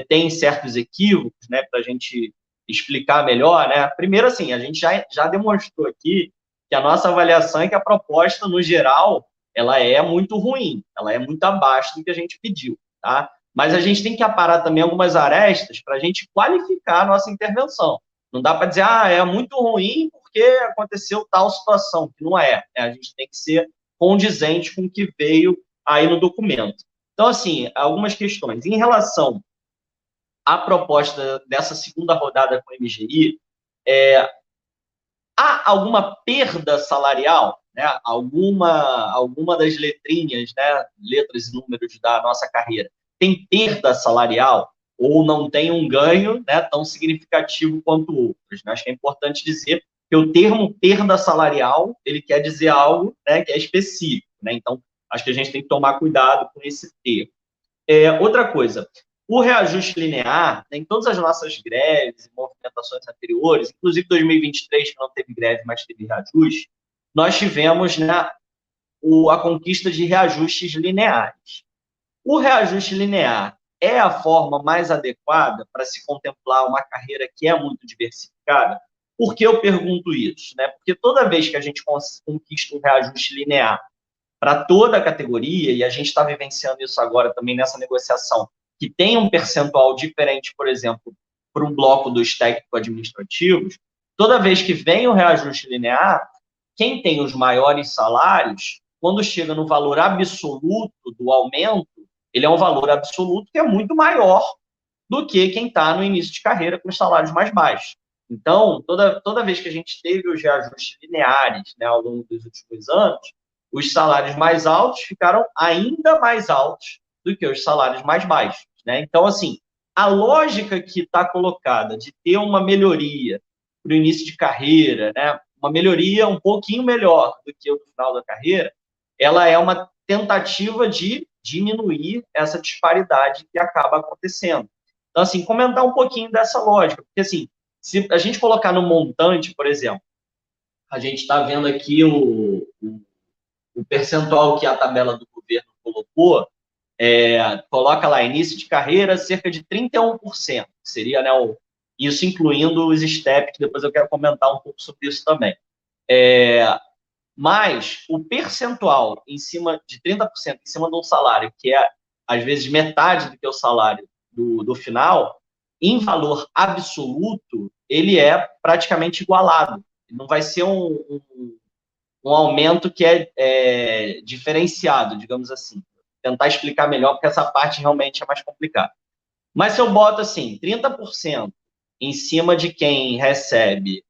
tem certos equívocos, né? Para a gente explicar melhor, né? Primeiro, assim, a gente já demonstrou aqui que a nossa avaliação é que a proposta, no geral, ela é muito ruim, ela é muito abaixo do que a gente pediu, tá? Mas a gente tem que aparar também algumas arestas para a gente qualificar a nossa intervenção. Não dá para dizer, é muito ruim porque aconteceu tal situação, que não é. A gente tem que ser condizente com o que veio aí no documento. Então, assim, algumas questões. Em relação à proposta dessa segunda rodada com o MGI, há alguma perda salarial? Né? Alguma das letrinhas, né, letras e números da nossa carreira, tem perda salarial ou não tem um ganho, né, tão significativo quanto outros? Né? Acho que é importante dizer que o termo perda salarial, ele quer dizer algo, né, que é específico. Né? Então, acho que a gente tem que tomar cuidado com esse termo. Outra coisa, o reajuste linear, em todas as nossas greves e movimentações anteriores, inclusive 2023, que não teve greve, mas teve reajuste, nós tivemos, né, a conquista de reajustes lineares. O reajuste linear é a forma mais adequada para se contemplar uma carreira que é muito diversificada? Por que eu pergunto isso? Né? Porque toda vez que a gente conquista um reajuste linear para toda a categoria, e a gente está vivenciando isso agora também nessa negociação, que tem um percentual diferente, por exemplo, para um bloco dos técnico-administrativos, toda vez que vem o reajuste linear, quem tem os maiores salários, quando chega no valor absoluto do aumento, ele é um valor absoluto que é muito maior do que quem está no início de carreira com os salários mais baixos. Então, toda vez que a gente teve os reajustes lineares, né, ao longo dos últimos anos, os salários mais altos ficaram ainda mais altos do que os salários mais baixos. Né? Então, assim, a lógica que está colocada de ter uma melhoria para o início de carreira, né, uma melhoria um pouquinho melhor do que o final da carreira, ela é uma tentativa de diminuir essa disparidade que acaba acontecendo. Então, assim, comentar um pouquinho dessa lógica, porque, assim, se a gente colocar no montante, por exemplo, a gente está vendo aqui o percentual que a tabela do governo colocou, coloca lá, início de carreira, cerca de 31%, que seria, né, isso incluindo os STEP, que depois eu quero comentar um pouco sobre isso também. Mas o percentual em cima de 30% em cima de um salário, que é, às vezes, metade do que é o salário do final, em valor absoluto, ele é praticamente igualado. Não vai ser um aumento que é diferenciado, digamos assim. Vou tentar explicar melhor, porque essa parte realmente é mais complicada. Mas se eu boto, assim, 30% em cima de quem recebe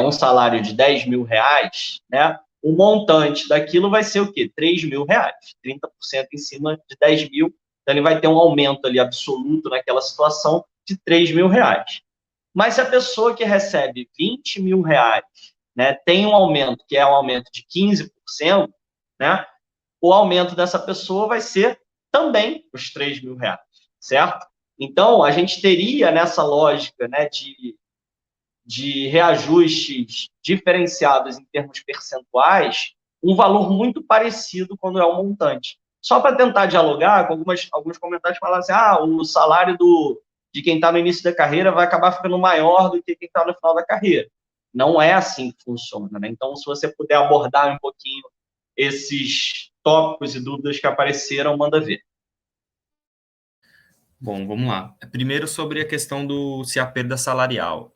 um salário de 10 mil reais, né, o montante daquilo vai ser o quê? 3 mil reais. 30% em cima de 10 mil, então ele vai ter um aumento ali absoluto naquela situação de 3 mil reais. Mas se a pessoa que recebe 20 mil reais, né, tem um aumento que é um aumento de 15%, né, o aumento dessa pessoa vai ser também os 3 mil reais, certo? Então, a gente teria nessa lógica, né, de reajustes diferenciados em termos percentuais, um valor muito parecido quando é um montante. Só para tentar dialogar, com alguns comentários falam assim, o salário de quem está no início da carreira vai acabar ficando maior do que quem está no final da carreira. Não é assim que funciona, né? Então, se você puder abordar um pouquinho esses tópicos e dúvidas que apareceram, manda ver. Bom, vamos lá. Primeiro, sobre a questão do se há perda salarial.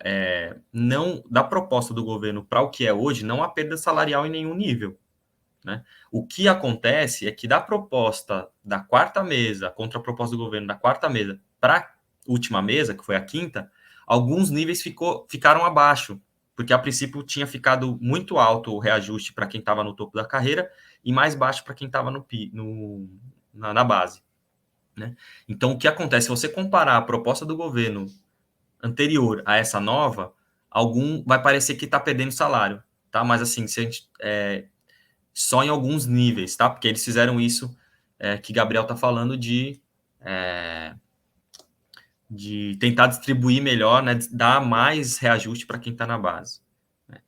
Não, da proposta do governo para o que é hoje, não há perda salarial em nenhum nível, né? O que acontece é que da proposta da quarta mesa, contra a proposta do governo da quarta mesa para a última mesa, que foi a quinta, alguns níveis ficaram abaixo, porque a princípio tinha ficado muito alto o reajuste para quem estava no topo da carreira e mais baixo para quem estava na base. Né? Então, o que acontece? Se você comparar a proposta do governo anterior a essa nova, vai parecer que está perdendo salário, tá? Mas assim, se a gente, só em alguns níveis, tá? Porque eles fizeram isso que Gabriel está falando de tentar distribuir melhor, né? Dar mais reajuste para quem está na base. Né?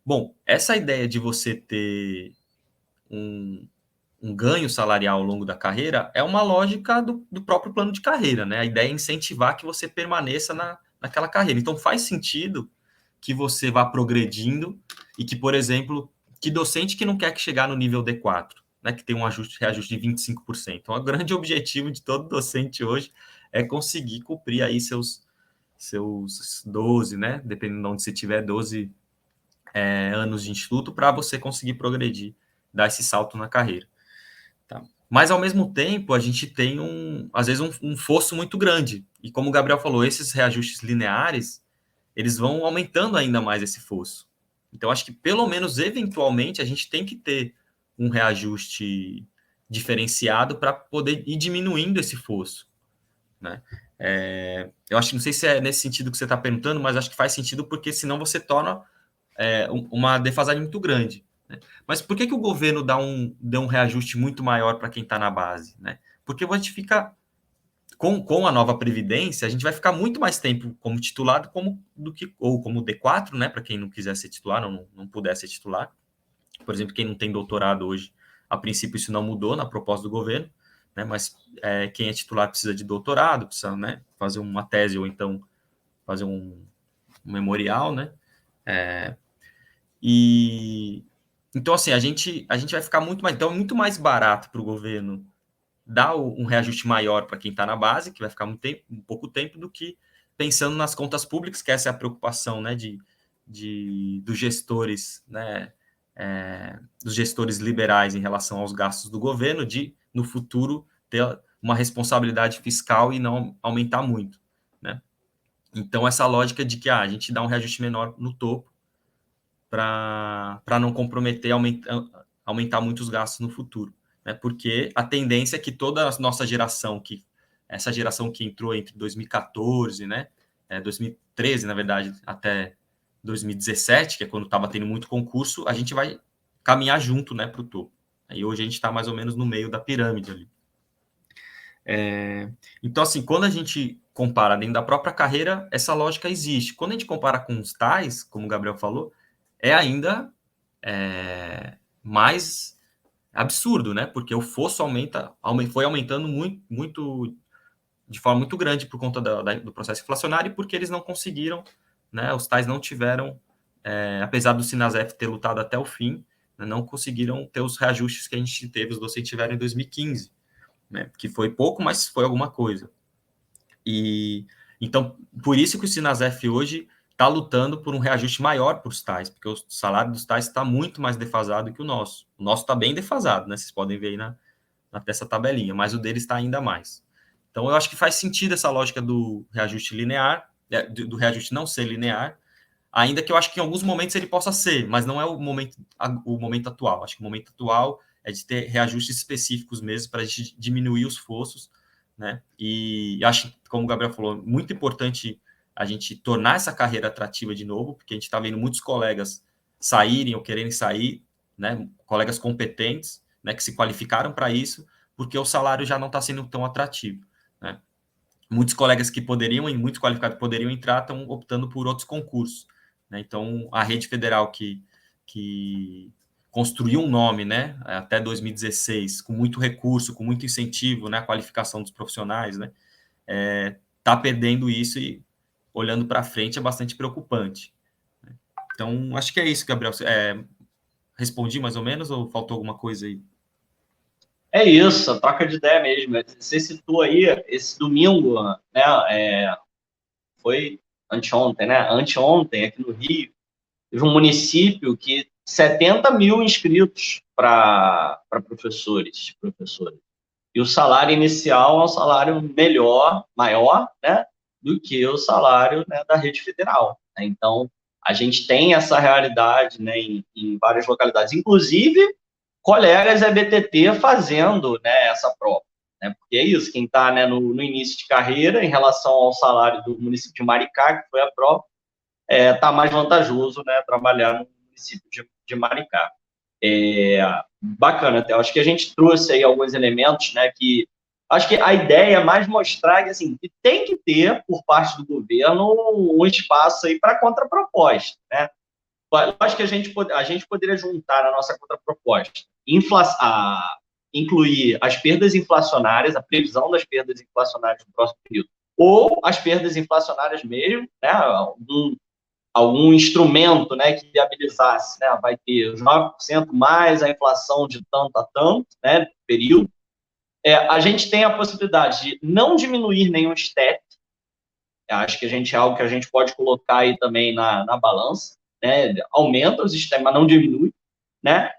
Bom, essa ideia de você ter um ganho salarial ao longo da carreira é uma lógica do próprio plano de carreira, né? A ideia é incentivar que você permaneça naquela carreira. Então, faz sentido que você vá progredindo e que, por exemplo, que docente que não quer chegar no nível D4, né, que tem um reajuste de 25%. Então, o grande objetivo de todo docente hoje é conseguir cumprir aí seus 12, né? Dependendo de onde você tiver, 12 anos de instituto, para você conseguir progredir, dar esse salto na carreira. Tá? Mas, ao mesmo tempo, a gente tem, às vezes, um fosso muito grande. E como o Gabriel falou, esses reajustes lineares, eles vão aumentando ainda mais esse fosso. Então, acho que, pelo menos, eventualmente, a gente tem que ter um reajuste diferenciado para poder ir diminuindo esse fosso. Né? Eu acho que, não sei se é nesse sentido que você está perguntando, mas acho que faz sentido, porque senão você torna uma defasagem muito grande. Né? Mas por que o governo deu um reajuste muito maior para quem está na base? Né? Porque a gente fica, com a nova Previdência, a gente vai ficar muito mais tempo como titulado ou como D4, né? Para quem não quiser ser titular, não puder ser titular. Por exemplo, quem não tem doutorado hoje, a princípio isso não mudou na proposta do governo, né? Mas quem é titular precisa de doutorado, precisa, né, fazer uma tese ou então fazer um memorial, né? E então, assim, a gente vai ficar muito mais. Então, é muito mais barato para o governo dar um reajuste maior para quem está na base, que vai ficar um pouco tempo, do que pensando nas contas públicas, que essa é a preocupação, né, dos gestores, né, dos gestores liberais em relação aos gastos do governo, de, no futuro, ter uma responsabilidade fiscal e não aumentar muito. Né? Então, essa lógica de que a gente dá um reajuste menor no topo, para não comprometer, aumentar muito os gastos no futuro. Né? Porque a tendência é que toda a nossa geração, essa geração que entrou entre 2014, né, 2013, na verdade, até 2017, que é quando estava tendo muito concurso, a gente vai caminhar junto, né, para o topo. E hoje a gente está mais ou menos no meio da pirâmide ali. Então, assim, quando a gente compara dentro da própria carreira, essa lógica existe. Quando a gente compara com os tais, como o Gabriel falou, é ainda mais absurdo, né? Porque o fosso foi aumentando muito, de forma muito grande por conta do processo inflacionário, e porque eles não conseguiram, né? Os tais não tiveram, apesar do Sinasef ter lutado até o fim, né, não conseguiram ter os reajustes que a gente teve, os docentes tiveram em 2015, né? Que foi pouco, mas foi alguma coisa. E então, por isso que o Sinasef hoje está lutando por um reajuste maior para os tais, porque o salário dos tais está muito mais defasado que o nosso. O nosso está bem defasado, né? Vocês podem ver aí dessa tabelinha, mas o deles está ainda mais. Então, eu acho que faz sentido essa lógica do reajuste linear, do reajuste não ser linear, ainda que eu acho que em alguns momentos ele possa ser, mas não é o momento atual. Acho que o momento atual é de ter reajustes específicos mesmo para a gente diminuir os fossos, né? E acho, como o Gabriel falou, muito importante a gente tornar essa carreira atrativa de novo, porque a gente está vendo muitos colegas saírem ou quererem sair, né, colegas competentes, né, que se qualificaram para isso, porque o salário já não está sendo tão atrativo, né? Muitos colegas que poderiam, e muitos qualificados que poderiam entrar, estão optando por outros concursos, né? Então, a rede federal que construiu um nome, né, até 2016, com muito recurso, com muito incentivo, né, a qualificação dos profissionais, né, está perdendo isso e, olhando para frente, é bastante preocupante. Então, acho que é isso, Gabriel. Respondi mais ou menos ou faltou alguma coisa aí? É isso, a troca de ideia mesmo. Você citou aí esse domingo, né? Foi anteontem, né? Anteontem, aqui no Rio, teve um município que 70 mil inscritos para professores. E o salário inicial é um salário maior, né, do que o salário, né, da rede federal, né? Então, a gente tem essa realidade, né, em várias localidades, inclusive colegas EBTT fazendo, né, essa prova, né, porque é isso, quem está, né, no início de carreira, em relação ao salário do município de Maricá, que foi a prova, está mais vantajoso, né, trabalhar no município de Maricá. Bacana, até. Acho que a gente trouxe aí alguns elementos, né, que acho que a ideia é mais mostrar que, assim, que tem que ter, por parte do governo, um espaço aí para contraproposta, né? Acho que a gente poderia juntar na nossa contraproposta, incluir as perdas inflacionárias, a previsão das perdas inflacionárias no próximo período, ou as perdas inflacionárias mesmo, né, algum instrumento, né, que viabilizasse, né, vai ter os 9% mais a inflação de tanto a tanto, né, período. A gente tem a possibilidade de não diminuir nenhum step, acho que é algo que a gente pode colocar aí também na balança, né, aumenta os steps, mas não diminui, né,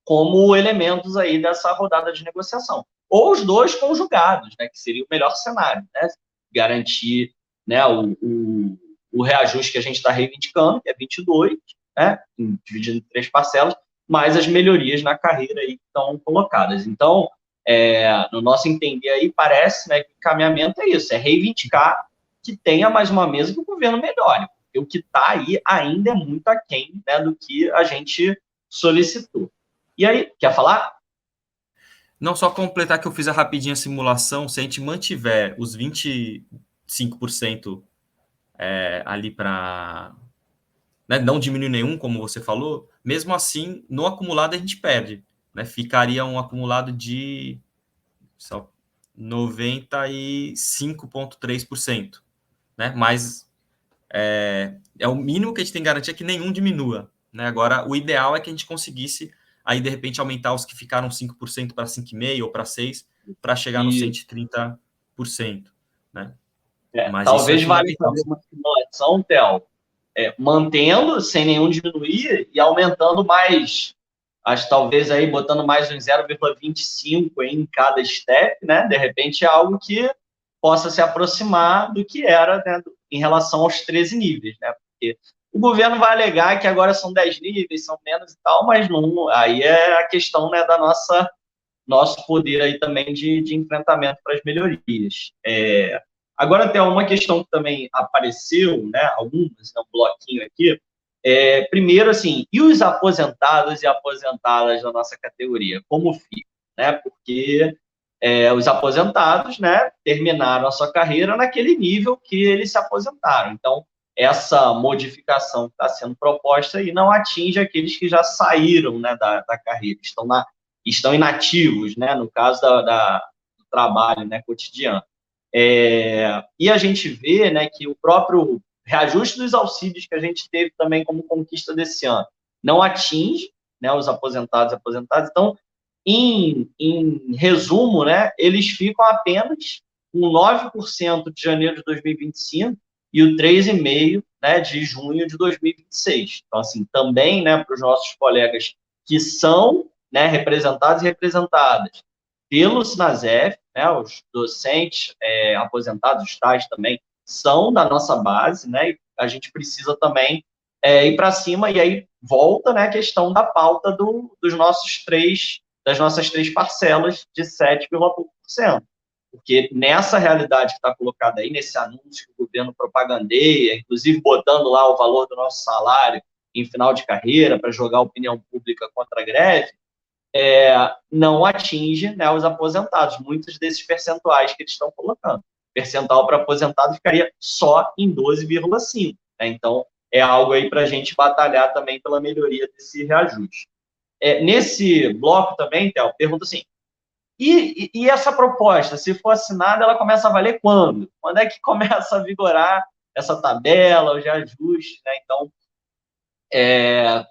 como elementos aí dessa rodada de negociação. Ou os dois conjugados, né, que seria o melhor cenário, né, garantir, né, o reajuste que a gente está reivindicando, que é 22, né, dividido em 3 parcelas, mais as melhorias na carreira aí que estão colocadas. Então, no nosso entender aí, parece, né, que o encaminhamento é isso, é reivindicar que tenha mais uma mesa que o governo melhore, porque o que está aí ainda é muito aquém, né, do que a gente solicitou. E aí, quer falar? Não, só completar que eu fiz a rapidinha simulação, se a gente mantiver os 25% ali para, né, não diminuir nenhum, como você falou, mesmo assim, no acumulado a gente perde, né? Ficaria um acumulado de 95,3%, né? Mas é o mínimo que a gente tem que garantir é que nenhum diminua, né? Agora, o ideal é que a gente conseguisse aí, de repente, aumentar os que ficaram 5% para 5,5% ou para 6%, para chegar nos 130%, né? Mas isso é Talvez valha fundamental. fazer uma simulação, Theo, mantendo sem nenhum diminuir e aumentando mais, acho talvez aí botando mais uns 0,25 em cada step, né? De repente é algo que possa se aproximar do que era, né, em relação aos 13 níveis, né? Porque o governo vai alegar que agora são 10 níveis, são menos e tal, mas não, aí é a questão, né, da nosso poder aí também de enfrentamento para as melhorias. Agora tem uma questão que também apareceu, né, algumas, né, um bloquinho aqui. Primeiro, assim, e os aposentados e aposentadas da nossa categoria, como ficam, né? Porque os aposentados, né, terminaram a sua carreira naquele nível que eles se aposentaram. Então, essa modificação que está sendo proposta aí não atinge aqueles que já saíram, né, da carreira, estão inativos, né, no caso do trabalho, né, cotidiano. E a gente vê, né, que o próprio reajuste dos auxílios que a gente teve também como conquista desse ano não atinge, né, os aposentados e aposentadas. Então, em resumo, né, eles ficam apenas com 9% de janeiro de 2025 e o 3,5%, né, de junho de 2026. Então, assim, também, né, para os nossos colegas que são, né, representados e representadas pelo Sinasef, né, os docentes aposentados, os tais também, são da nossa base, né, e a gente precisa também ir para cima, e aí volta, né, a questão da pauta das nossas três parcelas de 7,1%. Porque nessa realidade que está colocada aí, nesse anúncio que o governo propagandeia, inclusive botando lá o valor do nosso salário em final de carreira para jogar a opinião pública contra a greve, não atinge, né, os aposentados, muitos desses percentuais que eles estão colocando. O percentual para aposentado ficaria só em 12,5%. Né? Então, é algo aí para a gente batalhar também pela melhoria desse reajuste. Nesse bloco também, Théo, pergunta assim, e essa proposta, se for assinada, ela começa a valer quando? Quando é que começa a vigorar essa tabela, os reajustes? Né? Então,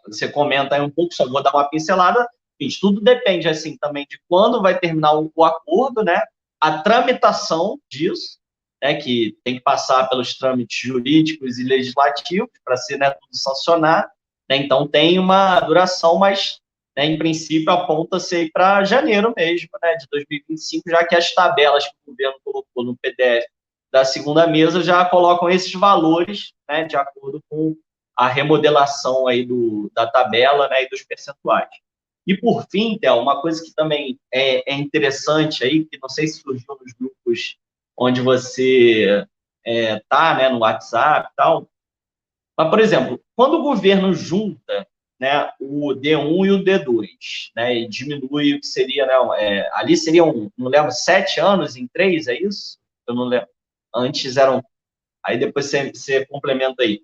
você comenta aí um pouco, só vou dar uma pincelada. Enfim, tudo depende assim também de quando vai terminar o acordo, né? A tramitação disso, né? Que tem que passar pelos trâmites jurídicos e legislativos para ser, né, tudo sancionado. Né? Então tem uma duração, mas, né, em princípio aponta-se para janeiro mesmo, né, de 2025, já que as tabelas que o governo colocou no PDF da segunda mesa já colocam esses valores, né, de acordo com a remodelação aí da tabela, né, e dos percentuais. E, por fim, Théo, uma coisa que também é interessante aí, que não sei se surgiu nos grupos onde você está, né, no WhatsApp e tal, mas, por exemplo, quando o governo junta, né, o D1 e o D2, né, e diminui o que seria, né, ali seriam, não lembro, 7 anos em 3, é isso? Eu não lembro. Antes eram... Aí depois você complementa aí.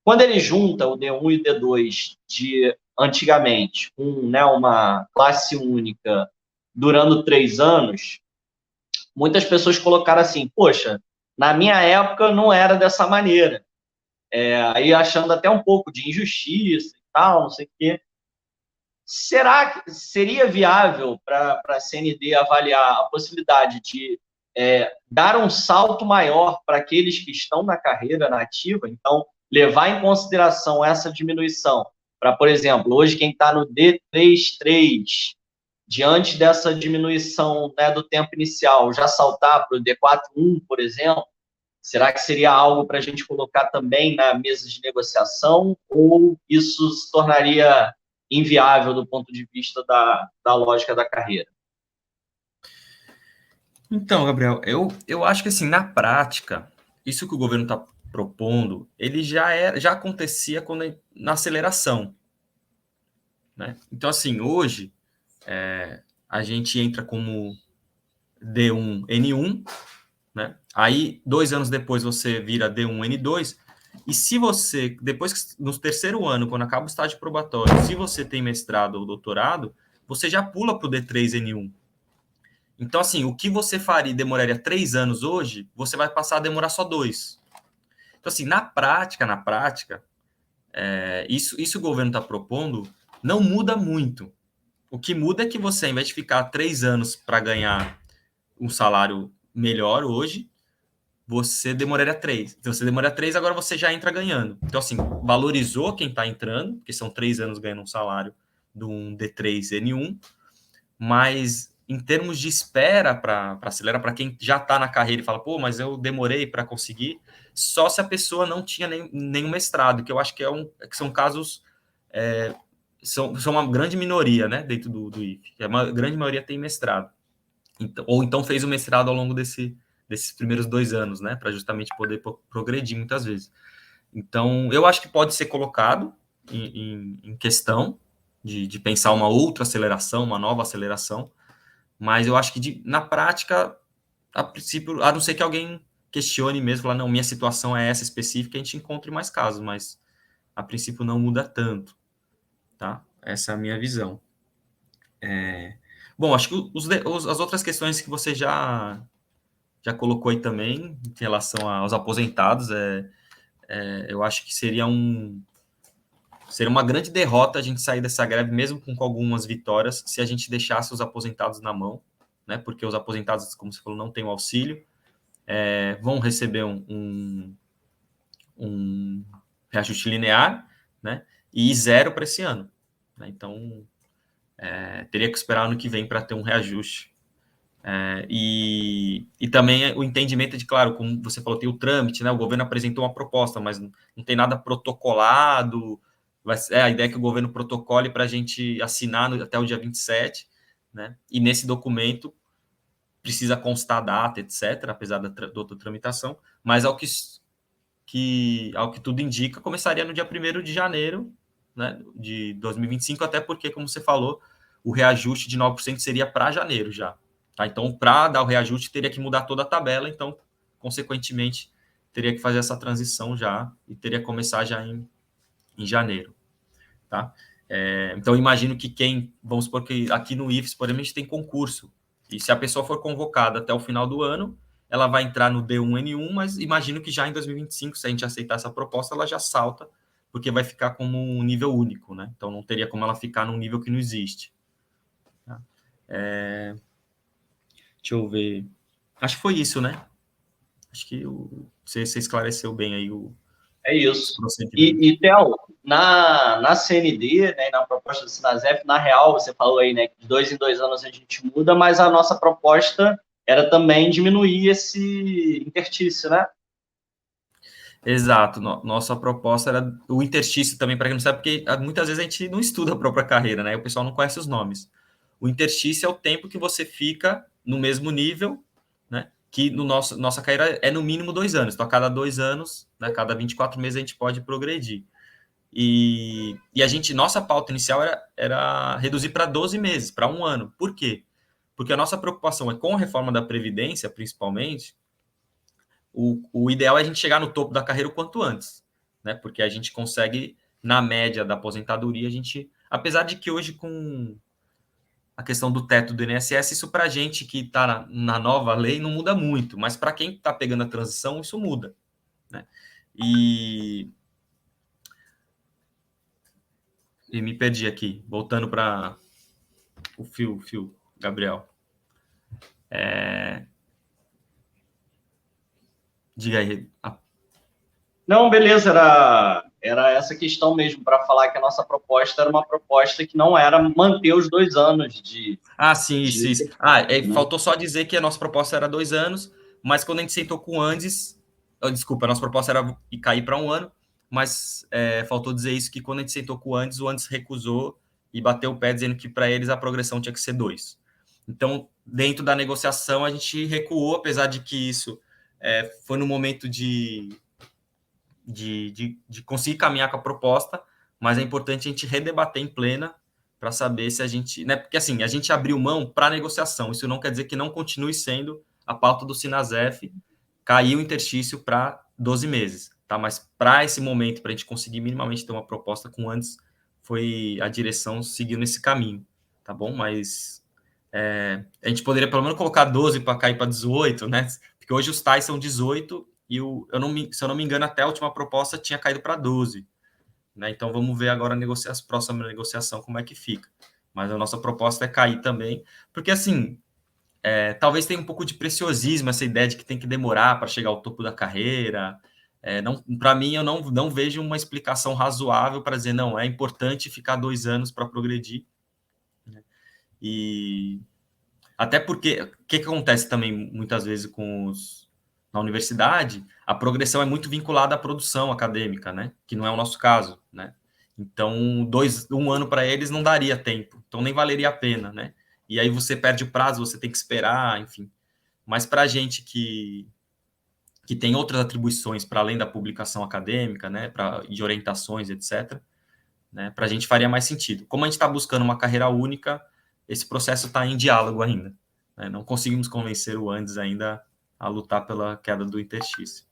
Quando ele junta o D1 e o D2 de antigamente, né, uma classe única durando 3 anos, muitas pessoas colocaram assim, poxa, na minha época não era dessa maneira. Aí achando até um pouco de injustiça e tal, não sei o quê. Será que seria viável para a CND avaliar a possibilidade de dar um salto maior para aqueles que estão na carreira nativa? Então, levar em consideração essa diminuição para, por exemplo, hoje quem está no D33, diante dessa diminuição, né, do tempo inicial, já saltar para o D41, por exemplo, será que seria algo para a gente colocar também na mesa de negociação ou isso se tornaria inviável do ponto de vista da lógica da carreira? Então, Gabriel, eu acho que, assim, na prática, isso que o governo está propondo, ele já acontecia na aceleração, né? Então, assim, hoje, a gente entra como D1, N1, né? Aí, 2 anos depois, você vira D1, N2, e se você, depois, no terceiro ano, quando acaba o estágio probatório, se você tem mestrado ou doutorado, você já pula para o D3, N1. Então, assim, o que você demoraria 3 anos hoje, você vai passar a demorar só 2. Então, assim, na prática, isso o governo está propondo não muda muito. O que muda é que você, ao invés de ficar 3 anos para ganhar um salário melhor hoje, você demoraria 3. Então, você demora 3, agora você já entra ganhando. Então, assim, valorizou quem está entrando, porque são 3 anos ganhando um salário de um D3 N1, mas em termos de espera para acelerar, para quem já está na carreira e fala, pô, mas eu demorei para conseguir, só se a pessoa não tinha nenhum mestrado, que eu acho que que são casos, são uma grande minoria, né, dentro do IFE. A grande maioria tem mestrado. Então, ou então fez o mestrado ao longo desses primeiros 2 anos, né, para justamente poder progredir muitas vezes. Então, eu acho que pode ser colocado em questão de pensar uma outra aceleração, uma nova aceleração, mas eu acho que na prática, a princípio, a não ser que alguém questione mesmo, falar, não, minha situação é essa específica, a gente encontre mais casos, mas a princípio não muda tanto, tá? Essa é a minha visão. Bom, acho que as outras questões que você já colocou aí também, em relação aos aposentados, eu acho que seria uma grande derrota a gente sair dessa greve, mesmo com algumas vitórias, se a gente deixasse os aposentados na mão, né? Porque os aposentados, como você falou, não têm o auxílio, vão receber um reajuste linear, né? E 0 para esse ano. Né? Então, teria que esperar ano que vem para ter um reajuste. E também o entendimento de, claro, como você falou, tem o trâmite, né? O governo apresentou uma proposta, mas não tem nada protocolado. A ideia é que o governo protocole para a gente assinar até o dia 27, né? E nesse documento precisa constar a data, etc., apesar da outra tramitação, mas ao que tudo indica, começaria no dia 1º de janeiro, né, de 2025, até porque, como você falou, o reajuste de 9% seria para janeiro já. Tá? Então, para dar o reajuste, teria que mudar toda a tabela, então, consequentemente, teria que fazer essa transição já e teria que começar já em janeiro. Tá? Então, imagino que vamos supor que aqui no IFES, por exemplo, a gente tem concurso, e se a pessoa for convocada até o final do ano, ela vai entrar no D1N1, mas imagino que já em 2025, se a gente aceitar essa proposta, ela já salta, porque vai ficar como um nível único, né? Então, não teria como ela ficar num nível que não existe. Tá? Deixa eu ver. Acho que foi isso, né? Acho que você esclareceu bem aí É isso. procedimento. E Theo, na CND, né, na proposta do Sinasef, na real, você falou aí, né, que de 2 em 2 anos a gente muda, mas a nossa proposta era também diminuir esse interstício, né? Exato. Nossa proposta era o interstício também, para quem não sabe, porque muitas vezes a gente não estuda a própria carreira, né? O pessoal não conhece os nomes. O interstício é o tempo que você fica no mesmo nível, né? Que nossa carreira é no mínimo 2 anos. Então, a cada 2 anos, né, a cada 24 meses, a gente pode progredir. E nossa pauta inicial era reduzir para 12 meses, para 1 ano. Por quê? Porque a nossa preocupação é com a reforma da Previdência, principalmente, o ideal é a gente chegar no topo da carreira o quanto antes, né? Porque a gente consegue, na média da aposentadoria, apesar de que hoje com a questão do teto do INSS, isso para a gente que está na nova lei não muda muito, mas para quem está pegando a transição, isso muda, né? E me perdi aqui, voltando para o fio, Gabriel. Diga aí. Não, beleza, era essa questão mesmo, para falar que a nossa proposta era uma proposta que não era manter os 2 anos de... Sim, isso. Né? Faltou só dizer que a nossa proposta era 2 anos, mas quando a gente sentou com o Andes, desculpa, a nossa proposta era cair para 1 ano, mas faltou dizer isso, que quando a gente sentou com o Andes recusou e bateu o pé dizendo que para eles a progressão tinha que ser 2. Então, dentro da negociação, a gente recuou, apesar de que isso foi no momento de conseguir caminhar com a proposta, mas é importante a gente redebater em plena para saber se a gente... Né, porque, assim, a gente abriu mão para negociação, isso não quer dizer que não continue sendo a pauta do Sinasef, caiu o interstício para 12 meses, tá? Mas para esse momento, para a gente conseguir minimamente ter uma proposta com antes, foi a direção seguiu nesse caminho, tá bom? Mas a gente poderia pelo menos colocar 12 para cair para 18, né? Porque hoje os tais são 18 e se eu não me engano, até a última proposta tinha caído para 12. Né? Então, vamos ver agora a próxima negociação como é que fica. Mas a nossa proposta é cair também, porque, assim, talvez tenha um pouco de preciosismo essa ideia de que tem que demorar para chegar ao topo da carreira. Para mim, eu não vejo uma explicação razoável para dizer, não, é importante ficar 2 anos para progredir. Né? E até porque, o que acontece também muitas vezes na universidade, a progressão é muito vinculada à produção acadêmica, né? Que não é o nosso caso, né? Então, 1 ano para eles não daria tempo, então nem valeria a pena, né? E aí você perde o prazo, você tem que esperar, enfim. Mas para a gente que tem outras atribuições para além da publicação acadêmica, né? De orientações, etc., né? Para a gente faria mais sentido. Como a gente está buscando uma carreira única, esse processo está em diálogo ainda. Né? Não conseguimos convencer o Andes ainda a lutar pela queda do interstício.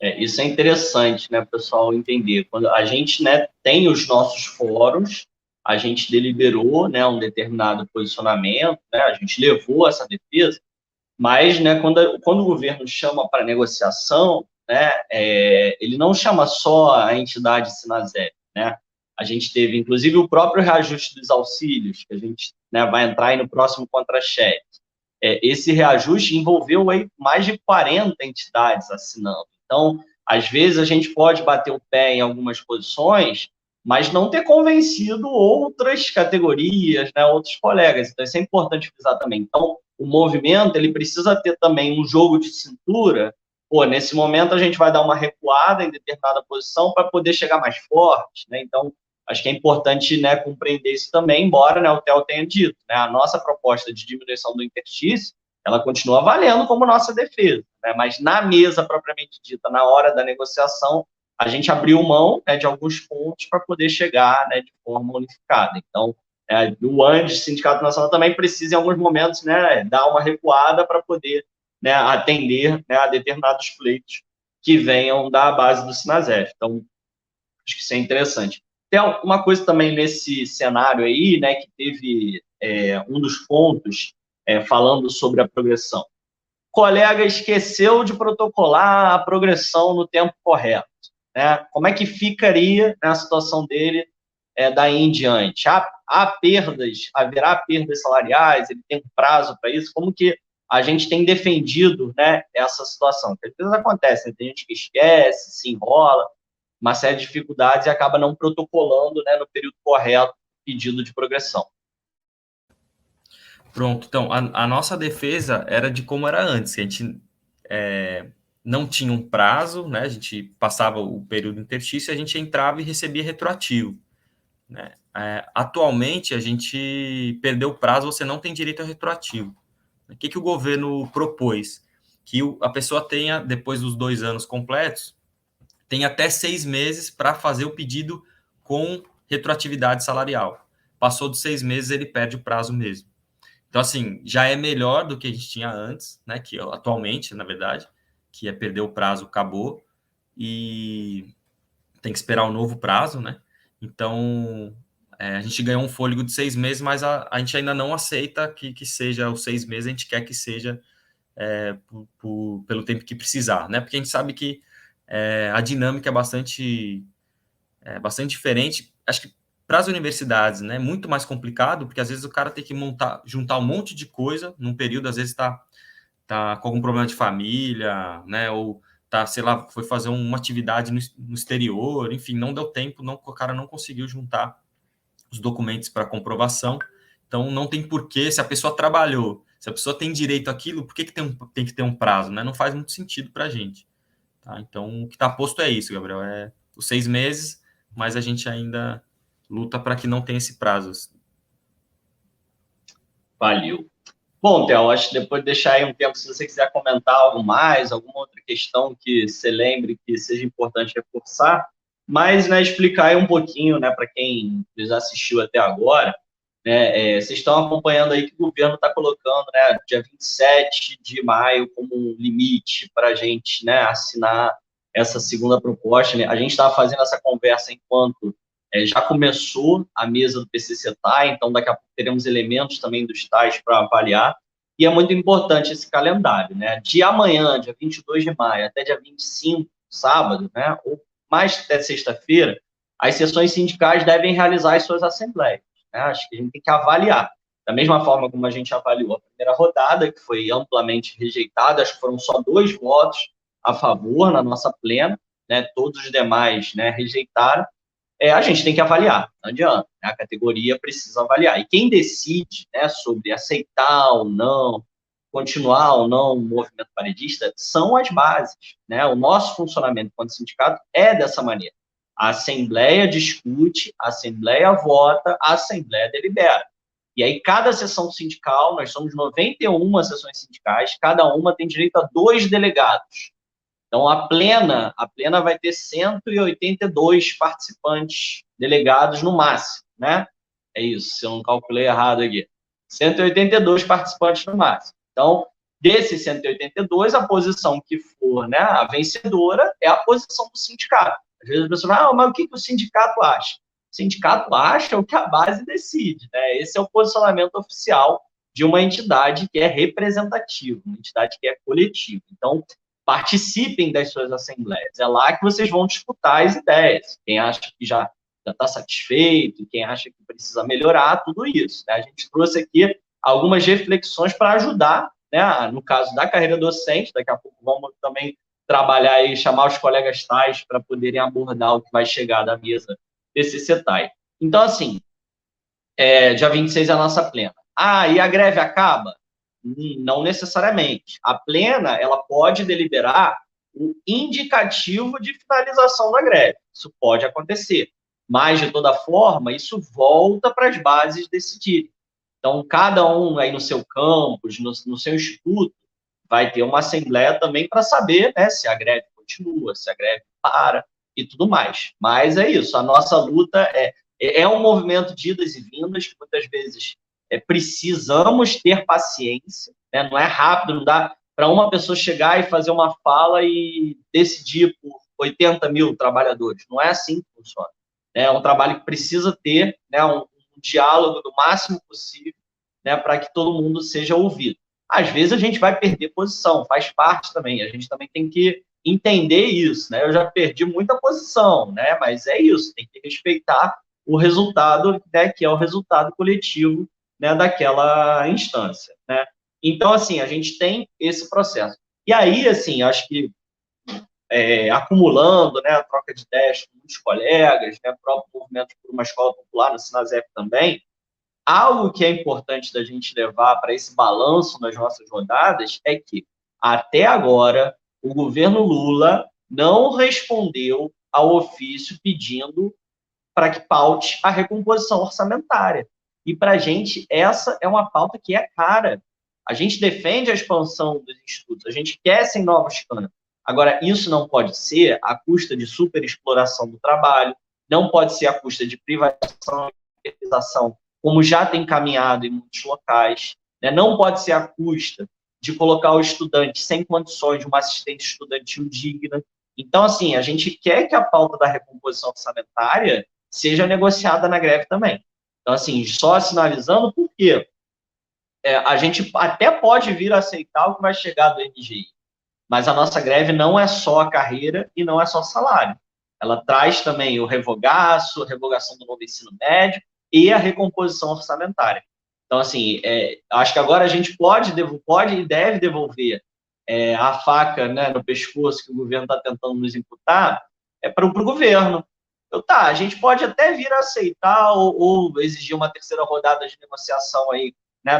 Isso é interessante, né, pessoal, entender. Quando a gente, né, tem os nossos fóruns, a gente deliberou, né, um determinado posicionamento, né, a gente levou essa defesa, mas, né, quando o governo chama para negociação, né, ele não chama só a entidade Sinasef, né? A gente teve, inclusive, o próprio reajuste dos auxílios, que a gente, né, vai entrar aí no próximo contra-cheque. Esse reajuste envolveu aí mais de 40 entidades assinando. Então, às vezes, a gente pode bater o pé em algumas posições, mas não ter convencido outras categorias, né, outros colegas. Então, isso é importante frisar também. Então, o movimento ele precisa ter também um jogo de cintura. Nesse momento, a gente vai dar uma recuada em determinada posição para poder chegar mais forte. Né? Então, acho que é importante, né, compreender isso também, embora, né, o Theo tenha dito, né, a nossa proposta de diminuição do interstício, ela continua valendo como nossa defesa, né, mas na mesa propriamente dita, na hora da negociação, a gente abriu mão, né, de alguns pontos para poder chegar, né, de forma unificada. Então, o ANDES, Sindicato Nacional, também precisa, em alguns momentos, né, dar uma recuada para poder, né, atender, né, a determinados pleitos que venham da base do Sinasef. Então, acho que isso é interessante. Tem uma coisa também nesse cenário aí, né, que teve um dos pontos falando sobre a progressão. O colega esqueceu de protocolar a progressão no tempo correto, né? Como é que ficaria, né, a situação dele daí em diante? Haverá perdas salariais? Ele tem um prazo para isso? Como que a gente tem defendido, né, essa situação? Porque às vezes acontece, né? Tem gente que esquece, se enrola, uma série de dificuldades e acaba não protocolando, né, no período correto pedido de progressão. Pronto, então, a nossa defesa era de como era antes, que a gente não tinha um prazo, né, a gente passava o período interstício, a gente entrava e recebia retroativo, né. Atualmente, a gente perdeu o prazo, você não tem direito ao retroativo. O que o governo propôs? Que a pessoa tenha, depois dos 2 anos completos, tem até 6 meses para fazer o pedido com retroatividade salarial. Passou dos 6 meses, ele perde o prazo mesmo. Então, assim, já é melhor do que a gente tinha antes, né? Que atualmente, na verdade, que é perder o prazo, acabou, e tem que esperar o novo prazo, né? Então, a gente ganhou um fôlego de 6 meses, mas a gente ainda não aceita que seja os 6 meses, a gente quer que seja pelo tempo que precisar, né? Porque a gente sabe que a dinâmica é bastante diferente. Acho que para as universidades, né, é muito mais complicado, porque às vezes o cara tem que juntar um monte de coisa num período, às vezes tá com algum problema de família, né, ou tá, sei lá, foi fazer uma atividade no exterior, enfim, não deu tempo, o cara não conseguiu juntar os documentos para comprovação. Então, não tem porquê, se a pessoa trabalhou, se a pessoa tem direito àquilo, por que tem que ter um prazo, né? Não faz muito sentido para a gente. Tá? Então, o que está posto é isso, Gabriel, é os 6 meses, mas a gente ainda luta para que não tenha esse prazo. Valeu. Bom, Theo, acho que depois de deixar aí um tempo, se você quiser comentar algo mais, alguma outra questão que você lembre que seja importante reforçar, mas, né, explicar aí um pouquinho, né, para quem já assistiu até agora, né, vocês estão acompanhando aí que o governo está colocando, né, dia 27 de maio como um limite para a gente, né, assinar essa segunda proposta, né? A gente estava fazendo essa conversa enquanto já começou a mesa do PCC-TAI, então daqui a pouco teremos elementos também dos TAIs para avaliar, e é muito importante esse calendário, né? De amanhã, dia 22 de maio, até dia 25, sábado, né, ou mais até sexta-feira, as sessões sindicais devem realizar as suas assembleias, né? Acho que a gente tem que avaliar. Da mesma forma como a gente avaliou a primeira rodada, que foi amplamente rejeitada, acho que foram só 2 votos a favor na nossa plena, né? Todos os demais, né, rejeitaram. A gente tem que avaliar, não adianta, né? A categoria precisa avaliar. E quem decide, né, sobre aceitar ou não, continuar ou não o movimento paredista, são as bases, né? O nosso funcionamento enquanto sindicato é dessa maneira. A Assembleia discute, a Assembleia vota, a Assembleia delibera. E aí, cada sessão sindical, nós somos 91 sessões sindicais, cada uma tem direito a 2 delegados. Então, a plena vai ter 182 participantes delegados no máximo, né? É isso, se eu não calculei errado aqui. 182 participantes no máximo. Então, desses 182, a posição que for, né, a vencedora é a posição do sindicato. Às vezes a pessoa fala, mas o que o sindicato acha? O sindicato acha o que a base decide, né? Esse é o posicionamento oficial de uma entidade que é representativa, uma entidade que é coletiva. Então, participem das suas assembleias. É lá que vocês vão disputar as ideias. Quem acha que já está satisfeito, quem acha que precisa melhorar, tudo isso, né? A gente trouxe aqui algumas reflexões para ajudar, né? No caso da carreira docente, daqui a pouco vamos também trabalhar e chamar os colegas tais para poderem abordar o que vai chegar da mesa desse CETAI. Então, assim, dia 26 é a nossa plena. E a greve acaba? Não necessariamente. A plena, ela pode deliberar o indicativo de finalização da greve. Isso pode acontecer. mas, de toda forma, isso volta para as bases decidirem. Então, cada um aí no seu campus, no seu instituto, vai ter uma assembleia também para saber, né, se a greve continua, se a greve para e tudo mais. Mas é isso, a nossa luta é um movimento de idas e vindas, que muitas vezes precisamos ter paciência, né? Não é rápido, não dá para uma pessoa chegar e fazer uma fala e decidir por 80 mil trabalhadores. Não é assim que funciona. É um trabalho que precisa ter, né, um diálogo do máximo possível, né, para que todo mundo seja ouvido. Às vezes a gente vai perder posição, faz parte também, a gente também tem que entender isso, né? Eu já perdi muita posição, né? Mas é isso, tem que respeitar o resultado, né, que é o resultado coletivo, né, daquela instância, né? Então, assim, a gente tem esse processo. E aí, assim, acho que acumulando, né, a troca de ideias com muitos colegas, né, o próprio movimento por uma escola popular no Sinasep também, algo que é importante da gente levar para esse balanço nas nossas rodadas é que, até agora, o governo Lula não respondeu ao ofício pedindo para que paute a recomposição orçamentária. E, para a gente, essa é uma pauta que é cara. A gente defende a expansão dos institutos, a gente quer sem novos canos. Agora, isso não pode ser à custa de superexploração do trabalho, não pode ser à custa de privatização e privatização, como já tem caminhado em muitos locais, né? Não pode ser à custa de colocar o estudante sem condições de uma assistência estudantil digna. Então, assim, a gente quer que a pauta da recomposição orçamentária seja negociada na greve também. Então, assim, só sinalizando por quê? A gente até pode vir a aceitar o que vai chegar do NGI, mas a nossa greve não é só a carreira e não é só salário. Ela traz também o revogaço, a revogação do novo ensino médio e a recomposição orçamentária. Então, assim, acho que agora a gente pode e deve devolver a faca, né, no pescoço que o governo está tentando nos imputar para o governo. Então, tá, a gente pode até vir a aceitar ou exigir uma terceira rodada de negociação aí, né,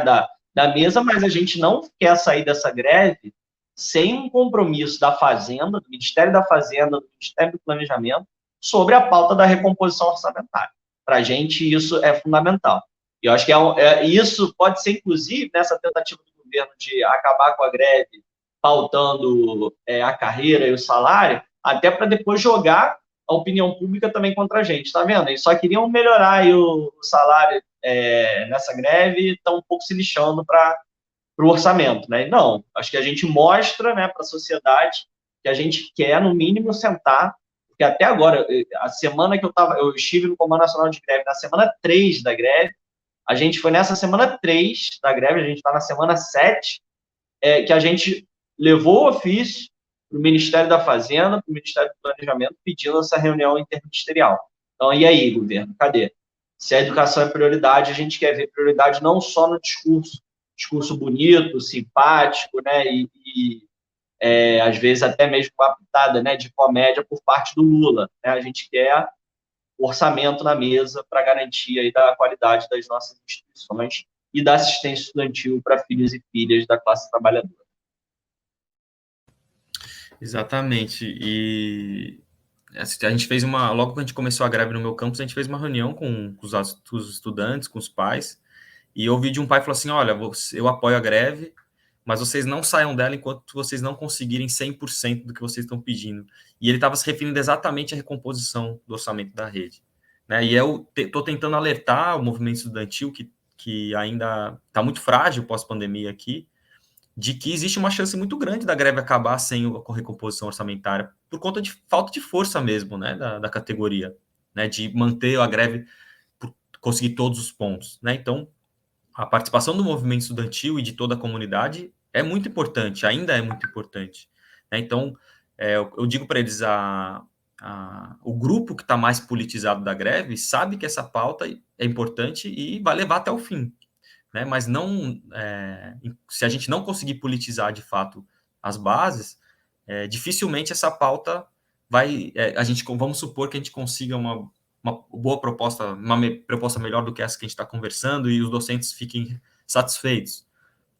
da mesa, mas a gente não quer sair dessa greve sem um compromisso da Fazenda, do Ministério da Fazenda, do Ministério do Planejamento, sobre a pauta da recomposição orçamentária. Para a gente, isso é fundamental. E eu acho que isso pode ser, inclusive, nessa tentativa do governo de acabar com a greve, pautando a carreira e o salário, até para depois jogar a opinião pública também contra a gente, tá vendo? Eles só queriam melhorar aí o salário nessa greve e estão um pouco se lixando para o orçamento, né? Não, acho que a gente mostra, né, para a sociedade que a gente quer, no mínimo, sentar, porque até agora, a semana que eu estive no Comando Nacional de Greve, na semana 3 da greve, a gente foi nessa semana 3 da greve, a gente está na semana 7, que a gente levou o ofício para o Ministério da Fazenda, para o Ministério do Planejamento, pedindo essa reunião interministerial. Então, e aí, governo, cadê? Se a educação é prioridade, a gente quer ver prioridade não só no discurso bonito, simpático, né, e às vezes até mesmo uma pitada, né, de comédia por parte do Lula, né? A gente quer orçamento na mesa para garantir aí da qualidade das nossas instituições e da assistência estudantil para filhos e filhas da classe trabalhadora. Exatamente. E a gente fez logo que a gente começou a greve no meu campus, a gente fez uma reunião com os estudantes, com os pais, e eu ouvi de um pai que falou assim: olha, eu apoio a greve, mas vocês não saiam dela enquanto vocês não conseguirem 100% do que vocês estão pedindo. E ele estava se referindo exatamente à recomposição do orçamento da rede, né? E eu estou tentando alertar o movimento estudantil, que ainda está muito frágil pós-pandemia aqui, de que existe uma chance muito grande da greve acabar sem a recomposição orçamentária, por conta de falta de força mesmo, né, da categoria, né, de manter a greve, por conseguir todos os pontos, né? Então, a participação do movimento estudantil e de toda a comunidade é muito importante, ainda é muito importante, né? Então, eu digo para eles, o grupo que está mais politizado da greve sabe que essa pauta é importante e vai levar até o fim, né? Mas não, se a gente não conseguir politizar de fato as bases, dificilmente essa pauta vai, vamos supor que a gente consiga uma boa proposta, uma proposta melhor do que essa que a gente está conversando e os docentes fiquem satisfeitos.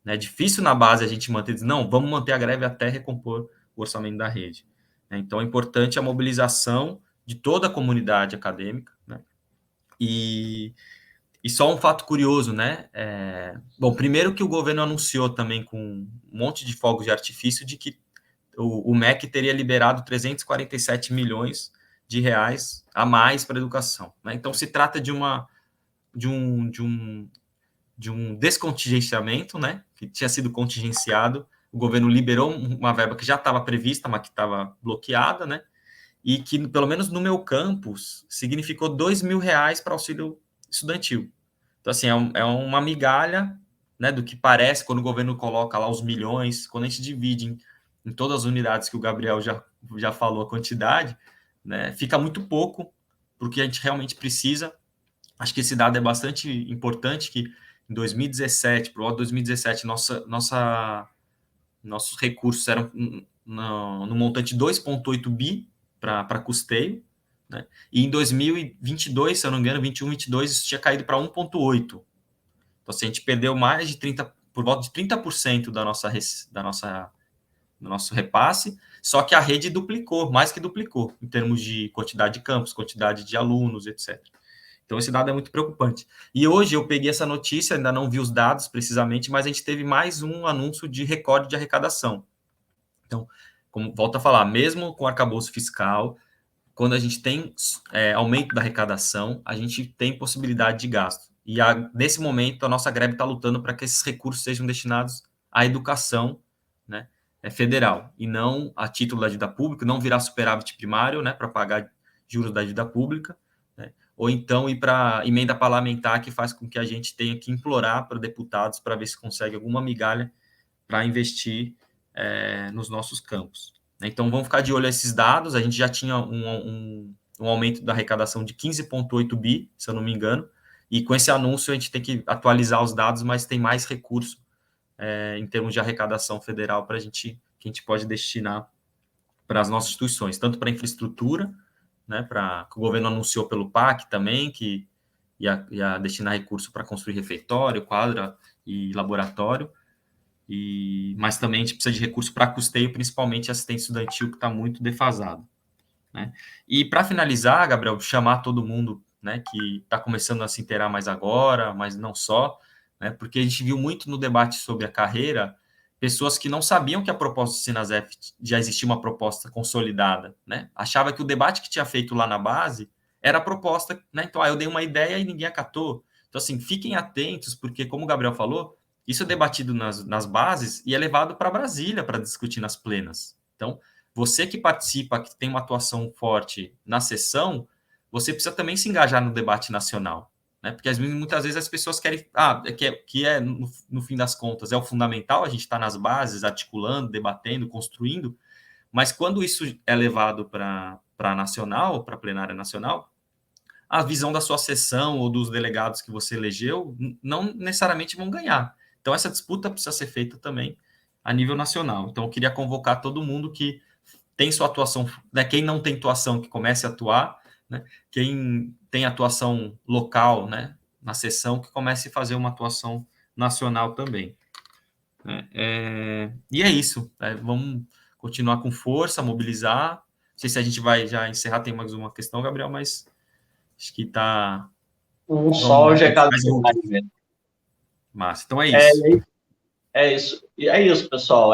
É difícil na base a gente manter, não, vamos manter a greve até recompor o orçamento da rede. Então é importante a mobilização de toda a comunidade acadêmica, né? E só um fato curioso, né? Bom, primeiro que o governo anunciou também com um monte de fogos de artifício de que o MEC teria liberado 347 milhões de reais a mais para a educação, né? Então, se trata de um descontingenciamento, né? Que tinha sido contingenciado, o governo liberou uma verba que já estava prevista, mas que estava bloqueada, né? E que, pelo menos no meu campus, significou R$ 2.000 para auxílio estudantil. Então, assim, é uma migalha, né, do que parece quando o governo coloca lá os milhões, quando a gente divide em todas as unidades que o Gabriel já falou a quantidade, né, fica muito pouco para o que a gente realmente precisa. Acho que esse dado é bastante importante, que em 2017, para o ano 2017, nossos recursos eram no montante de 2,8 bi para custeio, né? E em 2022, se eu não me engano, 21, 22, isso tinha caído para 1,8. Então, assim, a gente perdeu mais de 30, por volta de 30% do nosso repasse, só que a rede duplicou, mais que duplicou, em termos de quantidade de campos, quantidade de alunos, etc. Então, esse dado é muito preocupante. E hoje eu peguei essa notícia, ainda não vi os dados precisamente, mas a gente teve mais um anúncio de recorde de arrecadação. Então, como volto a falar, mesmo com o arcabouço fiscal, quando a gente tem aumento da arrecadação, a gente tem possibilidade de gasto. E nesse momento, a nossa greve está lutando para que esses recursos sejam destinados à educação, né, federal, e não a título da dívida pública, não virar superávit primário, né, para pagar juros da dívida pública, né, ou então ir para emenda parlamentar, que faz com que a gente tenha que implorar para deputados para ver se consegue alguma migalha para investir nos nossos campos. Então, vamos ficar de olho a esses dados. A gente já tinha um aumento da arrecadação de 15,8 bi, se eu não me engano, e com esse anúncio a gente tem que atualizar os dados, mas tem mais recurso em termos de arrecadação federal que a gente pode destinar para as nossas instituições, tanto para infraestrutura, né, que o governo anunciou pelo PAC também, que ia destinar recurso para construir refeitório, quadra e laboratório, mas também a gente precisa de recurso para custeio, principalmente assistência estudantil, que está muito defasado, né? E para finalizar, Gabriel, chamar todo mundo, né, que está começando a se inteirar mais agora, mas não só, né, porque a gente viu muito no debate sobre a carreira pessoas que não sabiam que a proposta do Sinasef já existia uma proposta consolidada, né? Achava que o debate que tinha feito lá na base era a proposta, né? Então, eu dei uma ideia e ninguém acatou. Então, assim, fiquem atentos, porque, como o Gabriel falou, isso é debatido nas bases e é levado para Brasília para discutir nas plenas. Então, você que participa, que tem uma atuação forte na sessão, você precisa também se engajar no debate nacional, né? Porque muitas vezes as pessoas querem, no fim das contas, é o fundamental, a gente está nas bases, articulando, debatendo, construindo, mas quando isso é levado para nacional, para a plenária nacional, a visão da sua sessão ou dos delegados que você elegeu não necessariamente vão ganhar. Então, essa disputa precisa ser feita também a nível nacional. Então, eu queria convocar todo mundo que tem sua atuação, né, quem não tem atuação, que comece a atuar, né, quem tem atuação local, né, na sessão, que comece a fazer uma atuação nacional também. E é isso. Vamos continuar com força, mobilizar. Não sei se a gente vai já encerrar, tem mais uma questão, Gabriel, mas acho que está... Um sol já é cada vez. Massa. Então é isso. É isso. E é isso, pessoal.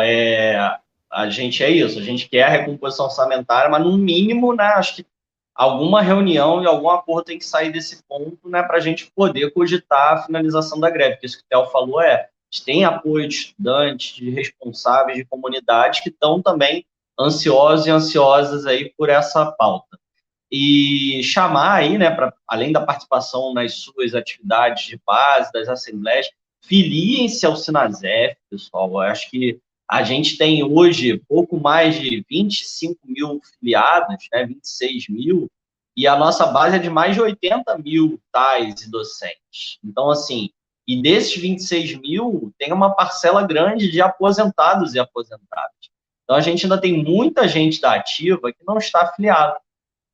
A gente quer a recomposição orçamentária, mas no mínimo, né, acho que alguma reunião e algum acordo tem que sair desse ponto, né, para a gente poder cogitar a finalização da greve. Porque isso que o Theo falou a gente tem apoio de estudantes, de responsáveis, de comunidades que estão também ansiosos e ansiosas aí por essa pauta. E chamar aí, né, além da participação nas suas atividades de base, das assembleias, filiem-se ao Sinasef, pessoal. Eu acho que a gente tem hoje pouco mais de 25 mil filiados, né, 26 mil, e a nossa base é de mais de 80 mil tais e docentes. Então, assim, e desses 26 mil, tem uma parcela grande de aposentados e aposentadas. Então, a gente ainda tem muita gente da ativa que não está afiliada.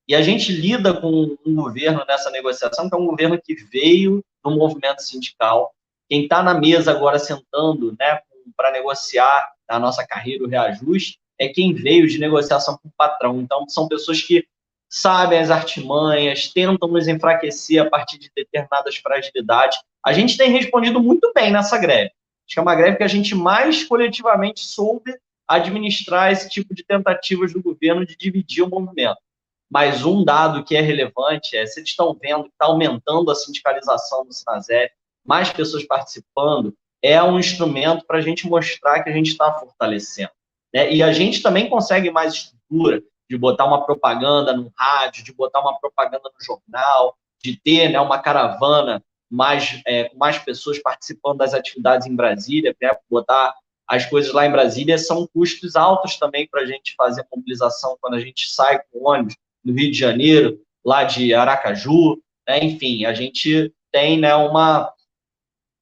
E a gente lida com um governo nessa negociação, que é um governo que veio do movimento sindical. Quem está na mesa agora sentando, né, para negociar a nossa carreira, o reajuste, é quem veio de negociação com o patrão. Então, são pessoas que sabem as artimanhas, tentam nos enfraquecer a partir de determinadas fragilidades. A gente tem respondido muito bem nessa greve. Acho que é uma greve que a gente mais coletivamente soube administrar esse tipo de tentativas do governo de dividir o movimento. Mas um dado que é relevante é, vocês estão vendo que está aumentando a sindicalização do Sinasef, mais pessoas participando, é um instrumento para a gente mostrar que a gente está fortalecendo, né? E a gente também consegue mais estrutura de botar uma propaganda no rádio, de botar uma propaganda no jornal, de ter, né, uma caravana com mais pessoas participando das atividades em Brasília, né? Botar as coisas lá em Brasília são custos altos também para a gente fazer mobilização quando a gente sai com ônibus do Rio de Janeiro, lá de Aracaju, né? Enfim, a gente tem, né,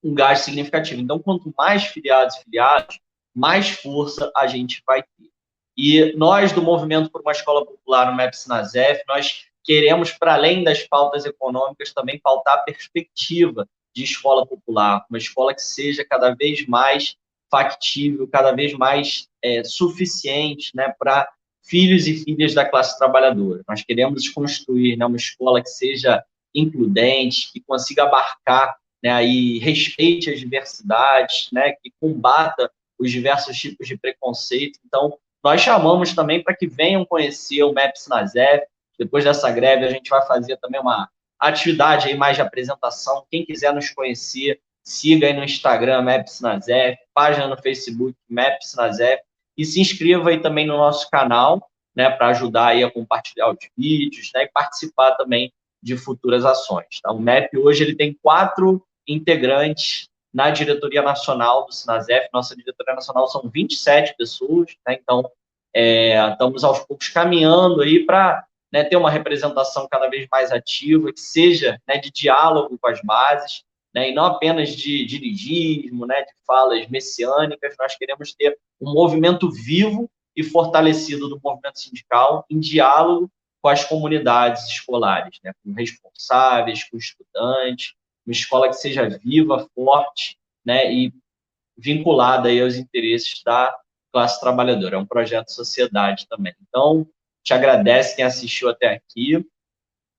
um gasto significativo. Então, quanto mais filiados e filiados, mais força a gente vai ter. E nós, do Movimento por uma Escola Popular no MEP Sinasef, nós queremos, para além das pautas econômicas, também pautar a perspectiva de escola popular, uma escola que seja cada vez mais factível, cada vez mais suficiente, né, para filhos e filhas da classe trabalhadora. Nós queremos construir, né, uma escola que seja includente, que consiga abarcar, né, aí respeite as diversidades, né, que combata os diversos tipos de preconceito. Então, nós chamamos também para que venham conhecer o MEP Sinasef. Depois dessa greve, a gente vai fazer também uma atividade aí mais de apresentação. Quem quiser nos conhecer, siga aí no Instagram, MEP Sinasef, página no Facebook, MEP Sinasef, e se inscreva aí também no nosso canal, né, para ajudar aí a compartilhar os vídeos, né, e participar também de futuras ações. Tá? O MEP hoje ele tem 4 integrantes na diretoria nacional do Sinasef. Nossa diretoria nacional são 27 pessoas, né? Então, estamos aos poucos caminhando aí para, né, ter uma representação cada vez mais ativa, que seja, né, de diálogo com as bases, né, e não apenas de dirigismo, né, de falas messiânicas. Nós queremos ter um movimento vivo e fortalecido do movimento sindical em diálogo com as comunidades escolares, né, com responsáveis, com estudantes, uma escola que seja viva, forte, né, e vinculada aí aos interesses da classe trabalhadora. É um projeto de sociedade também. Então, te agradeço quem assistiu até aqui.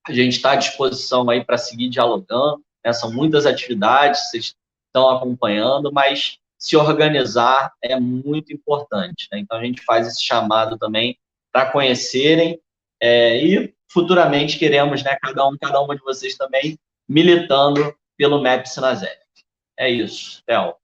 A gente está à disposição aí para seguir dialogando, né? São muitas atividades, vocês estão acompanhando, mas se organizar é muito importante, né? Então, a gente faz esse chamado também para conhecerem e futuramente queremos, né, cada uma de vocês também militando pelo MEP Sinasef. É isso, Theo.